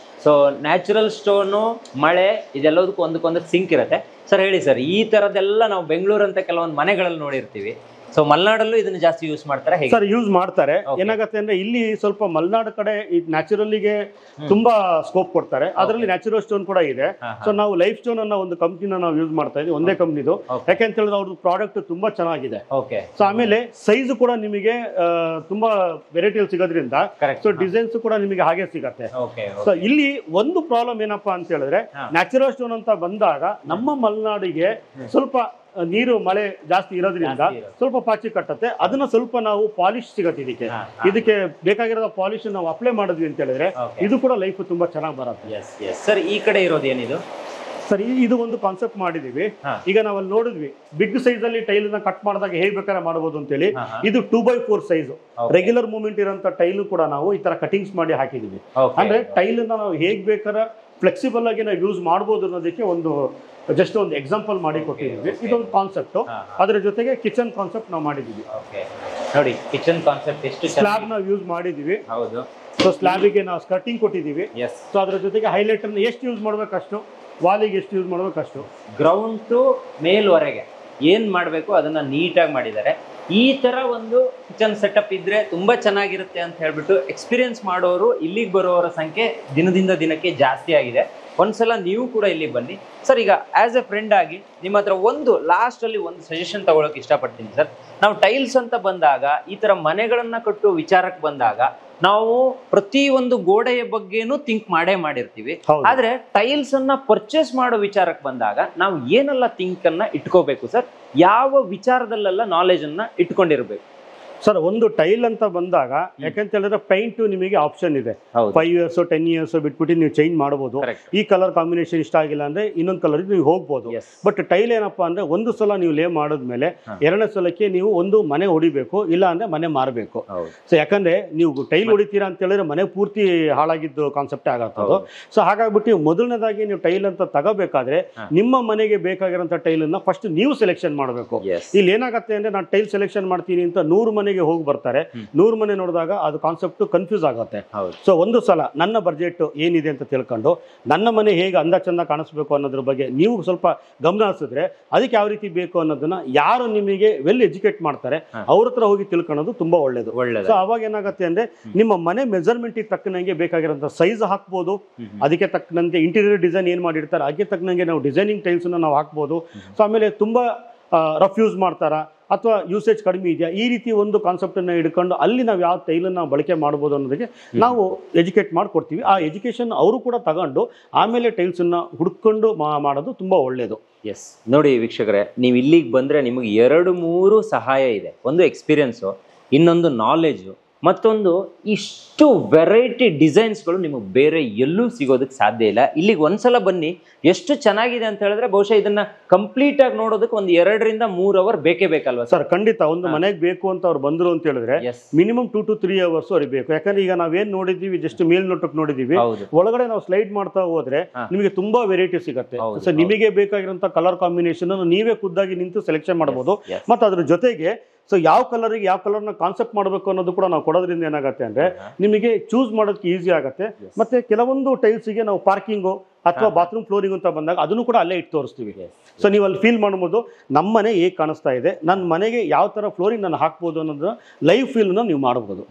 ಸೊ ನ್ಯಾಚುರಲ್ ಸ್ಟೋನು, ಮಳೆ, ಇದೆಲ್ಲದಕ್ಕೂ ಒಂದಕ್ಕೊಂದು ಸಿಂಕ್ ಇರುತ್ತೆ. ಸರ್ ಹೇಳಿ ಸರ್, ಈ ತರದೆಲ್ಲ ನಾವು ಬೆಂಗಳೂರು ಅಂತ ಕೆಲವೊಂದು ಮನೆಗಳಲ್ಲಿ ನೋಡಿರ್ತೀವಿ. ಸೊ ಮಲೆನಾಡಲ್ಲೂ ಇದನ್ನ ಜಾಸ್ತಿ ಯೂಸ್ ಮಾಡ್ತಾರೆ? ಸರ್ ಯೂಸ್ ಮಾಡ್ತಾರೆ. ಏನಾಗುತ್ತೆ ಅಂದ್ರೆ ಇಲ್ಲಿ ಸ್ವಲ್ಪ ಮಲೆನಾಡು ಕಡೆ ಈ ನ್ಯಾಚುರಲ್ಗೆ ತುಂಬಾ ಸ್ಕೋಪ್ ಕೊಡ್ತಾರೆ. ಅದರಲ್ಲಿ ನ್ಯಾಚುರಲ್ ಸ್ಟೋನ್ ಕೂಡ ಇದೆ. ಸೊ ನಾವು ಲೈಫ್ ಸ್ಟೋನ್ ಅನ್ನೋ ಒಂದು ಕಂಪ್ನಿನ ನಾವು ಯೂಸ್ ಮಾಡ್ತಾ ಇದ್ದೀವಿ, ಒಂದೇ ಕಂಪ್ನಿದು. ಯಾಕೆಂತ ಹೇಳಿದ್ರೆ ಅವ್ರದ್ದು ಪ್ರಾಡಕ್ಟ್ ತುಂಬಾ ಚೆನ್ನಾಗಿದೆ. ಸೊ ಆಮೇಲೆ ಸೈಜ್ ಕೂಡ ನಿಮಗೆ ತುಂಬಾ ವೆರೈಟಿಯಲ್ಲಿ ಸಿಗೋದ್ರಿಂದ ಸೊ ಡಿಸೈನ್ಸ್ ಕೂಡ ನಿಮಗೆ ಹಾಗೆ ಸಿಗತ್ತೆ. ಸೊ ಇಲ್ಲಿ ಒಂದು ಪ್ರಾಬ್ಲಮ್ ಏನಪ್ಪಾ ಅಂತ ಹೇಳಿದ್ರೆ, ನ್ಯಾಚುರಲ್ ಸ್ಟೋನ್ ಅಂತ ಬಂದಾಗ ನಮ್ಮ ಮಲೆನಾಡಿಗೆ ಸ್ವಲ್ಪ ನೀರು ಮಳೆ ಜಾಸ್ತಿ ಇರೋದ್ರಿಂದ ಸ್ವಲ್ಪ ಪಾಚಿ ಕಟ್ಟತ್ತೆ. ಅದನ್ನ ಸ್ವಲ್ಪ ನಾವು ಪಾಲಿಶ್ ಸಿಗತ್ತೆ. ಇದಕ್ಕೆ ಬೇಕಾಗಿರೋ ಪಾಲಿಶ್ ನಾವು ಅಪ್ಲೈ ಮಾಡಿದ್ವಿ ಅಂತ ಹೇಳಿದ್ರೆ ಇದು ಕೂಡ ಲೈಫ್ ತುಂಬಾ ಚೆನ್ನಾಗಿ ಬರುತ್ತೆ. ಸರ್ ಈ ಕಡೆ ಇರೋದು ಏನಿದು? ಸರ್ ಇದು ಒಂದು ಕಾನ್ಸೆಪ್ಟ್ ಮಾಡಿದೀವಿ. ಈಗ ನಾವು ಅಲ್ಲಿ ನೋಡಿದ್ವಿ ಬಿಗ್ ಸೈಜ್ ಅಲ್ಲಿ ಟೈಲ್ ನ ಕಟ್ ಮಾಡಿದಾಗ ಹೇಗ್ ಬೇಕಾದ್ರೆ ಮಾಡಬಹುದು ಅಂತ ಹೇಳಿ. ಇದು 2x4 ಸೈಜ್ ರೆಗ್ಯುಲರ್ ಮೂವ್ಮೆಂಟ್ ಇರೋಂಥ ಟೈಲ್ ಕೂಡ ನಾವು ಈ ತರ ಕಟಿಂಗ್ಸ್ ಮಾಡಿ ಹಾಕಿದೀವಿ. ಅಂದ್ರೆ ಟೈಲ್ ನಾವು ಹೇಗ್ ಬೇಕಾದ್ರೆ ಫ್ಲೆಕ್ಸಿಬಲ್ ಆಗಿ ನಾವು ಯೂಸ್ ಮಾಡಬಹುದು ಅನ್ನೋದಕ್ಕೆ ಒಂದು ಜಸ್ಟ್ ಒಂದು ಎಕ್ಸಾಂಪಲ್ ಮಾಡಿ ಕೊಟ್ಟಿದ್ದೀವಿ. ಇದೊಂದು ಕಾನ್ಸೆಪ್ಟ್. ಅದರ ಜೊತೆಗೆ ಕಿಚನ್ ಕಾನ್ಸೆಪ್ಟ್ ನಾವು ಮಾಡಿದೀವಿ. ನೋಡಿ, ಕಿಚನ್ ಕಾನ್ಸೆಪ್ಟ್ ಎಷ್ಟು ಸ್ಲ್ಯಾಬ್ ನಾವು ಯೂಸ್ ಮಾಡಿದೀವಿ. ಹೌದು. ಸೊ ಸ್ಲ್ಯಾಬಿಗೆ ನಾವು ಸ್ಕರ್ಟಿಂಗ್ ಕೊಟ್ಟಿದ್ದೀವಿ. ಸೊ ಅದ್ರ ಜೊತೆಗೆ ಹೈಲೈಟ್ ಅನ್ನು ಎಷ್ಟು ಯೂಸ್ ಮಾಡ್ಬೇಕಷ್ಟು, ವಾಲಿಗೆ ಎಷ್ಟು ಯೂಸ್ ಮಾಡ್ಬೇಕಷ್ಟು, ಗ್ರೌಂಡ್ ಟು ಮೇಲ್ವರೆಗೆ ಏನ್ ಮಾಡಬೇಕು ಅದನ್ನ ನೀಟಾಗಿ ಮಾಡಿದ್ದಾರೆ. ಈ ತರ ಒಂದು ಕಿಚನ್ ಸೆಟಪ್ ಇದ್ರೆ ತುಂಬಾ ಚೆನ್ನಾಗಿರುತ್ತೆ ಅಂತ ಹೇಳ್ಬಿಟ್ಟು ಎಕ್ಸ್ಪೀರಿಯನ್ಸ್ ಮಾಡೋರು ಇಲ್ಲಿಗೆ ಬರೋವರ ಸಂಖ್ಯೆ ದಿನದಿಂದ ದಿನಕ್ಕೆ ಜಾಸ್ತಿ ಆಗಿದೆ. ಒಂದ್ಸಲ ನೀವು ಕೂಡ ಇಲ್ಲಿಗೆ ಬನ್ನಿ ಸರ್. ಈಗ ಆಸ್ ಎ ಫ್ರೆಂಡ್ ಆಗಿ ನಿಮ್ಮ ಹತ್ರ ಒಂದು ಲಾಸ್ಟ್ ಅಲ್ಲಿ ಒಂದು ಸಜೆಷನ್ ತಗೊಳಕ್ ಇಷ್ಟಪಡ್ತೀನಿ ಸರ್. ನಾವು ಟೈಲ್ಸ್ ಅಂತ ಬಂದಾಗ, ಈ ತರ ಮನೆಗಳನ್ನ ಕಟ್ಟುವ ವಿಚಾರಕ್ಕೆ ಬಂದಾಗ ನಾವು ಪ್ರತಿ ಒಂದು ಗೋಡೆಯ ಬಗ್ಗೆನೂ ಥಿಂಕ್ ಮಾಡಿರ್ತೀವಿ. ಆದ್ರೆ ಟೈಲ್ಸ್ ಅನ್ನ ಪರ್ಚೇಸ್ ಮಾಡೋ ವಿಚಾರಕ್ಕೆ ಬಂದಾಗ ನಾವು ಏನೆಲ್ಲ ಥಿಂಕ್ ಅನ್ನ ಇಟ್ಕೋಬೇಕು ಸರ್? ಯಾವ ವಿಚಾರದಲ್ಲೆಲ್ಲ ನಾಲೆಜ್ ಅನ್ನ ಇಟ್ಕೊಂಡಿರ್ಬೇಕು ಸರ್? ಒಂದು ಟೈಲ್ ಅಂತ ಬಂದಾಗ ಯಾಕಂತ ಹೇಳಿದ್ರೆ ಪೈಂಟ್ ನಿಮಗೆ ಆಪ್ಷನ್ ಇದೆ. 5 years 10 years ಬಿಟ್ಬಿಟ್ಟು ನೀವು ಚೇಂಜ್ ಮಾಡಬಹುದು. ಈ ಕಲರ್ ಕಾಂಬಿನೇಷನ್ ಇಷ್ಟ ಆಗಿಲ್ಲ ಅಂದ್ರೆ ಇನ್ನೊಂದು ಕಲರ್ ನೀವು ಹೋಗ್ಬೋದು. ಬಟ್ ಟೈಲ್ ಏನಪ್ಪಾ ಅಂದ್ರೆ ಒಂದು ಸಲ ನೀವು ಲೇ ಮಾಡಿದ್ಮೇಲೆ ಎರಡನೇ ಸಲಕ್ಕೆ ನೀವು ಒಂದು ಮನೆ ಹೊಡಿಬೇಕು, ಇಲ್ಲ ಅಂದ್ರೆ ಮನೆ ಮಾರಬೇಕು. ಸೊ ಯಾಕಂದ್ರೆ ನೀವು ಟೈಲ್ ಹೊಡಿತೀರಾ ಅಂತ ಹೇಳಿದ್ರೆ ಮನೆ ಪೂರ್ತಿ ಹಾಳಾಗಿದ್ದು ಕಾನ್ಸೆಪ್ಟ್ ಆಗತ್ತದು. ಸೊ ಹಾಗಾಗ್ಬಿಟ್ಟು ಮೊದಲನೇದಾಗಿ ನೀವು ಟೈಲ್ ಅಂತ ತಗೋಬೇಕಾದ್ರೆ ನಿಮ್ಮ ಮನೆಗೆ ಬೇಕಾಗಿರೋಂಥ ಟೈಲ್ ಅನ್ನ ಫಸ್ಟ್ ನೀವು ಸೆಲೆಕ್ಷನ್ ಮಾಡಬೇಕು. ಇಲ್ಲಿ ಏನಾಗುತ್ತೆ ಅಂದ್ರೆ ನಾನು ಟೈಲ್ ಸೆಲೆಕ್ಷನ್ ಮಾಡ್ತೀನಿ ಅಂತ 100 ಮನೆಗೆ ಹೋಗಿ ಬರ್ತಾರೆ. 100 ಮನೆ ನೋಡಿದಾಗ ಅದು ಕಾನ್ಸೆಪ್ಟ್ ಕನ್ಫ್ಯೂಸ್ ಆಗುತ್ತೆ. ಸೊ ಒಂದು ಸಲ ನನ್ನ ಬಜೆಟ್ ಏನಿದೆ ಅಂತ ತಿಳ್ಕೊಂಡು ನನ್ನ ಮನೆ ಹೇಗೆ ಅಂದ ಚಂದ ಕಾಣಿಸ್ಬೇಕು ಅನ್ನೋದ್ರ ಬಗ್ಗೆ ನೀವು ಸ್ವಲ್ಪ ಗಮನ ಹರಿಸಿದ್ರೆ ಅದಕ್ಕೆ ಯಾವ ರೀತಿ ಬೇಕು ಅನ್ನೋದನ್ನ ಯಾರು ನಿಮಗೆ ವೆಲ್ ಎಜುಕೇಟ್ ಮಾಡ್ತಾರೆ ಅವ್ರ ಹತ್ರ ಹೋಗಿ ತಿಳ್ಕೊಳ್ಳೋದು ತುಂಬಾ ಒಳ್ಳೇದು. ಸೊ ಅವಾಗ ಏನಾಗುತ್ತೆ ಅಂದ್ರೆ ನಿಮ್ಮ ಮನೆ ಮೆಜರ್ಮೆಂಟ್ ತಕ್ಕನಂಗೆ ಬೇಕಾಗಿರೋಂಥ ಸೈಜ್ ಹಾಕ್ಬೋದು. ಅದಕ್ಕೆ ತಕ್ಕನಂತೆ ಇಂಟೀರಿಯರ್ ಡಿಸೈನ್ ಏನ್ ಮಾಡಿರ್ತಾರೆ ಅದಕ್ಕೆ ತಕ್ಕನಂಗೆ ನಾವು ಡಿಸೈನಿಂಗ್ ಟೈಲ್ಸ್ ನಾವು ಹಾಕ್ಬೋದು. ಸೊ ಆಮೇಲೆ ತುಂಬಾ ರಫ್ ಯೂಸ್ ಮಾಡ್ತಾರ ಅಥವಾ ಯೂಸೇಜ್ ಕಡಿಮೆ ಇದೆಯಾ, ಈ ರೀತಿ ಒಂದು ಕಾನ್ಸೆಪ್ಟ್ ಅನ್ನ ಹಿಡ್ಕೊಂಡು ಅಲ್ಲಿ ನಾವು ಯಾವ ಟೈಲನ್ನು ಬಳಕೆ ಮಾಡ್ಬೋದು ಅನ್ನೋದಕ್ಕೆ ನಾವು ಎಜುಕೇಟ್ ಮಾಡಿಕೊಡ್ತೀವಿ. ಆ ಎಜುಕೇಶನ್ ಅವರು ಕೂಡ ತಗೊಂಡು ಆಮೇಲೆ ಟೈಲ್ಸ್ ಅನ್ನ ಹುಡ್ಕೊಂಡು ಮಾಡೋದು ತುಂಬಾ ಒಳ್ಳೇದು. ಎಸ್, ನೋಡಿ ವೀಕ್ಷಕರೇ, ನೀವು ಇಲ್ಲಿಗೆ ಬಂದ್ರೆ ನಿಮಗೆ 2-3 ಸಹಾಯ ಇದೆ. ಒಂದು ಎಕ್ಸ್ಪೀರಿಯನ್ಸು, ಇನ್ನೊಂದು ನಾಲೆಜು, ಮತ್ತೊಂದು ಇಷ್ಟು ವೆರೈಟಿ ಡಿಸೈನ್ಸ್ಗಳು ನಿಮಗೆ ಬೇರೆ ಎಲ್ಲೂ ಸಿಗೋದಕ್ಕೆ ಸಾಧ್ಯ ಇಲ್ಲ. ಇಲ್ಲಿಗೆ ಒಂದ್ಸಲ ಬನ್ನಿ. ಎಷ್ಟು ಚೆನ್ನಾಗಿದೆ ಅಂತ ಹೇಳಿದ್ರೆ ಬಹುಶಃ ಇದನ್ನ ಕಂಪ್ಲೀಟ್ ಆಗಿ ನೋಡೋದಕ್ಕೆ ಒಂದು 2-3 ಅವರ್ ಬೇಕೇ ಬೇಕಲ್ವಾ ಸರ್? ಖಂಡಿತ. ಒಂದು ಮನೆಗೆ ಬೇಕು ಅಂತ ಅವ್ರು ಬಂದ್ರು ಅಂತ ಹೇಳಿದ್ರೆ ಮಿನಿಮಮ್ 2 to 3 hours ಅವ್ರಿಗೆ ಬೇಕು. ಯಾಕಂದ್ರೆ ಈಗ ನಾವೇನ್ ನೋಡಿದೀವಿ ಜಸ್ಟ್ ಮೇಲ್ನೋಟಕ್ಕೆ ನೋಡಿದೀವಿ, ಒಳಗಡೆ ನಾವು ಸ್ಲೈಡ್ ಮಾಡ್ತಾ ಹೋದ್ರೆ ನಿಮಗೆ ತುಂಬಾ ವೆರೈಟಿ ಸಿಗುತ್ತೆ. ಸೊ ನಿಮಗೆ ಬೇಕಾಗಿರೋಂಥ ಕಲರ್ ಕಾಂಬಿನೇಷನ್ ನೀವೇ ಖುದ್ದಾಗಿ ನಿಂತು ಸೆಲೆಕ್ಷನ್ ಮಾಡಬಹುದು. ಮತ್ತೆ ಅದ್ರ ಜೊತೆಗೆ ಸೊ ಯಾವ ಕಲರ್ಗೆ ಯಾವ ಕಲರ್ನ ಕಾನ್ಸೆಪ್ಟ್ ಮಾಡಬೇಕು ಅನ್ನೋದು ಕೂಡ ನಾವು ಕೊಡೋದ್ರಿಂದ ಏನಾಗುತ್ತೆ ಅಂದ್ರೆ ನಿಮಗೆ ಚೂಸ್ ಮಾಡೋದಕ್ಕೆ ಈಸಿ ಆಗುತ್ತೆ. ಮತ್ತೆ ಕೆಲವೊಂದು ಟೈಲ್ಸ್ಗೆ ನಾವು ಪಾರ್ಕಿಂಗು ಅಥವಾ ಬಾತ್ರೂಮ್ ಫ್ಲೋರಿಂಗ್ ಅಂತ ಬಂದಾಗ ಅದನ್ನು ಕೂಡ ಅಲ್ಲೇ ಇಟ್ಟು ತೋರಿಸ್ತೀವಿ. ಸೊ ನೀವು ಅಲ್ಲಿ ಫೀಲ್ ಮಾಡ್ಬೋದು ನಮ್ಮ ಮನೆ ಹೇಗೆ ಕಾಣಿಸ್ತಾ ಇದೆ, ನನ್ನ ಮನೆಗೆ ಯಾವ ತರ ಫ್ಲೋರಿಂಗ್ ನಾನು ಹಾಕ್ಬೋದು ಅನ್ನೋದನ್ನ ಲೈವ್ ಫೀಲ್ನ ನೀವು ಮಾಡಬಹುದು.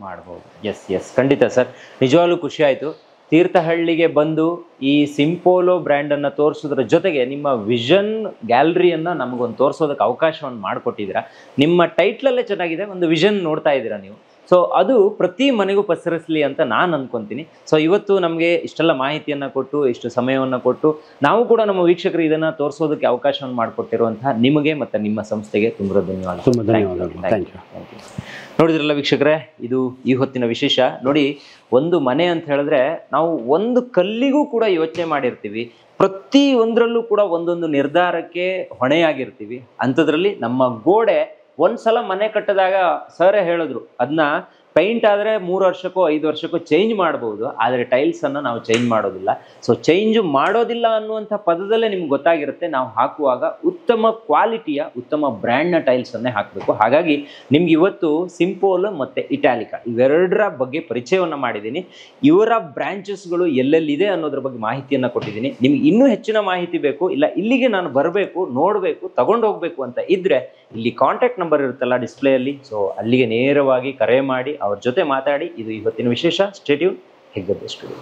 ಎಸ್, ಖಂಡಿತ ಸರ್. ನಿಜವಾಗ್ಲೂ ಖುಷಿ ಆಯ್ತು. ತೀರ್ಥಹಳ್ಳಿಗೆ ಬಂದು ಈ ಸಿಂಪೋಲೋ ಬ್ರ್ಯಾಂಡ್ ಅನ್ನ ತೋರಿಸೋದ್ರ ಜೊತೆಗೆ ನಿಮ್ಮ ವಿಷನ್ ಗ್ಯಾಲರಿಯನ್ನ ನಮಗೊಂದು ತೋರಿಸೋದಕ್ಕೆ ಅವಕಾಶವನ್ನು ಮಾಡಿಕೊಟ್ಟಿದ್ದೀರಾ. ನಿಮ್ಮ ಟೈಟ್ಲಲ್ಲೇ ಚೆನ್ನಾಗಿದೆ, ಒಂದು ವಿಷನ್ ನೋಡ್ತಾ ಇದ್ದೀರಾ ನೀವು. ಸೊ ಅದು ಪ್ರತಿ ಮನೆಗೂ ಪಸರಿಸಲಿ ಅಂತ ನಾನು ಅನ್ಕೊಂತೀನಿ. ಸೊ ಇವತ್ತು ನಮಗೆ ಇಷ್ಟೆಲ್ಲ ಮಾಹಿತಿಯನ್ನು ಕೊಟ್ಟು, ಇಷ್ಟು ಸಮಯವನ್ನು ಕೊಟ್ಟು, ನಾವು ಕೂಡ ನಮ್ಮ ವೀಕ್ಷಕರು ಇದನ್ನು ತೋರಿಸೋದಕ್ಕೆ ಅವಕಾಶವನ್ನು ಮಾಡಿಕೊಟ್ಟಿರುವಂತಹ ನಿಮಗೆ ಮತ್ತು ನಿಮ್ಮ ಸಂಸ್ಥೆಗೆ ತುಂಬ ಧನ್ಯವಾದಗಳು. ನೋಡಿದ್ರಲ್ಲ ವೀಕ್ಷಕರೇ, ಇದು ಈ ಹೊತ್ತಿನ ವಿಶೇಷ. ನೋಡಿ, ಒಂದು ಮನೆ ಅಂತ ಹೇಳಿದ್ರೆ ನಾವು ಒಂದು ಕಲ್ಲಿಗೂ ಕೂಡ ಯೋಚನೆ ಮಾಡಿರ್ತೀವಿ, ಪ್ರತಿ ಒಂದರಲ್ಲೂ ಕೂಡ ಒಂದೊಂದು ನಿರ್ಧಾರಕ್ಕೆ ಹೊಣೆಯಾಗಿರ್ತೀವಿ. ಅಂಥದ್ರಲ್ಲಿ ನಮ್ಮ ಗೋಡೆ ಒಂದ್ಸಲ ಮನೆ ಕಟ್ಟಿದಾಗ ಸರೇ ಹೇಳಿದ್ರು ಅದನ್ನ ಪೈಂಟ್ ಆದರೆ 3 ವರ್ಷಕ್ಕೋ 5 ವರ್ಷಕ್ಕೋ ಚೇಂಜ್ ಮಾಡ್ಬೋದು, ಆದರೆ ಟೈಲ್ಸನ್ನು ನಾವು ಚೇಂಜ್ ಮಾಡೋದಿಲ್ಲ. ಸೊ ಚೇಂಜ್ ಮಾಡೋದಿಲ್ಲ ಅನ್ನುವಂಥ ಪದದಲ್ಲೇ ನಿಮ್ಗೆ ಗೊತ್ತಾಗಿರುತ್ತೆ ನಾವು ಹಾಕುವಾಗ ಉತ್ತಮ ಕ್ವಾಲಿಟಿಯ ಉತ್ತಮ ಬ್ರ್ಯಾಂಡ್ನ ಟೈಲ್ಸನ್ನೇ ಹಾಕಬೇಕು. ಹಾಗಾಗಿ ನಿಮ್ಗೆ ಇವತ್ತು ಸಿಂಪೋಲ್ ಮತ್ತು ಇಟಾಲಿಕಾ ಇವೆರಡರ ಬಗ್ಗೆ ಪರಿಚಯವನ್ನು ಮಾಡಿದ್ದೀನಿ. ಇವರ ಬ್ರ್ಯಾಂಚಸ್ಗಳು ಎಲ್ಲೆಲ್ಲಿದೆ ಅನ್ನೋದ್ರ ಬಗ್ಗೆ ಮಾಹಿತಿಯನ್ನು ಕೊಟ್ಟಿದ್ದೀನಿ. ನಿಮ್ಗೆ ಇನ್ನೂ ಹೆಚ್ಚಿನ ಮಾಹಿತಿ ಬೇಕು, ಇಲ್ಲ ಇಲ್ಲಿಗೆ ನಾನು ಬರಬೇಕು, ನೋಡಬೇಕು, ತಗೊಂಡು ಹೋಗಬೇಕು ಅಂತ ಇದ್ದರೆ ಇಲ್ಲಿ ಕಾಂಟ್ಯಾಕ್ಟ್ ನಂಬರ್ ಇರುತ್ತಲ್ಲ ಡಿಸ್ಪ್ಲೇಯಲ್ಲಿ, ಸೊ ಅಲ್ಲಿಗೆ ನೇರವಾಗಿ ಕರೆ ಮಾಡಿ ಅವ್ರ ಜೊತೆ ಮಾತಾಡಿ. ಇದು ಇವತ್ತಿನ ವಿಶೇಷ. Stay tune Heggadde studio.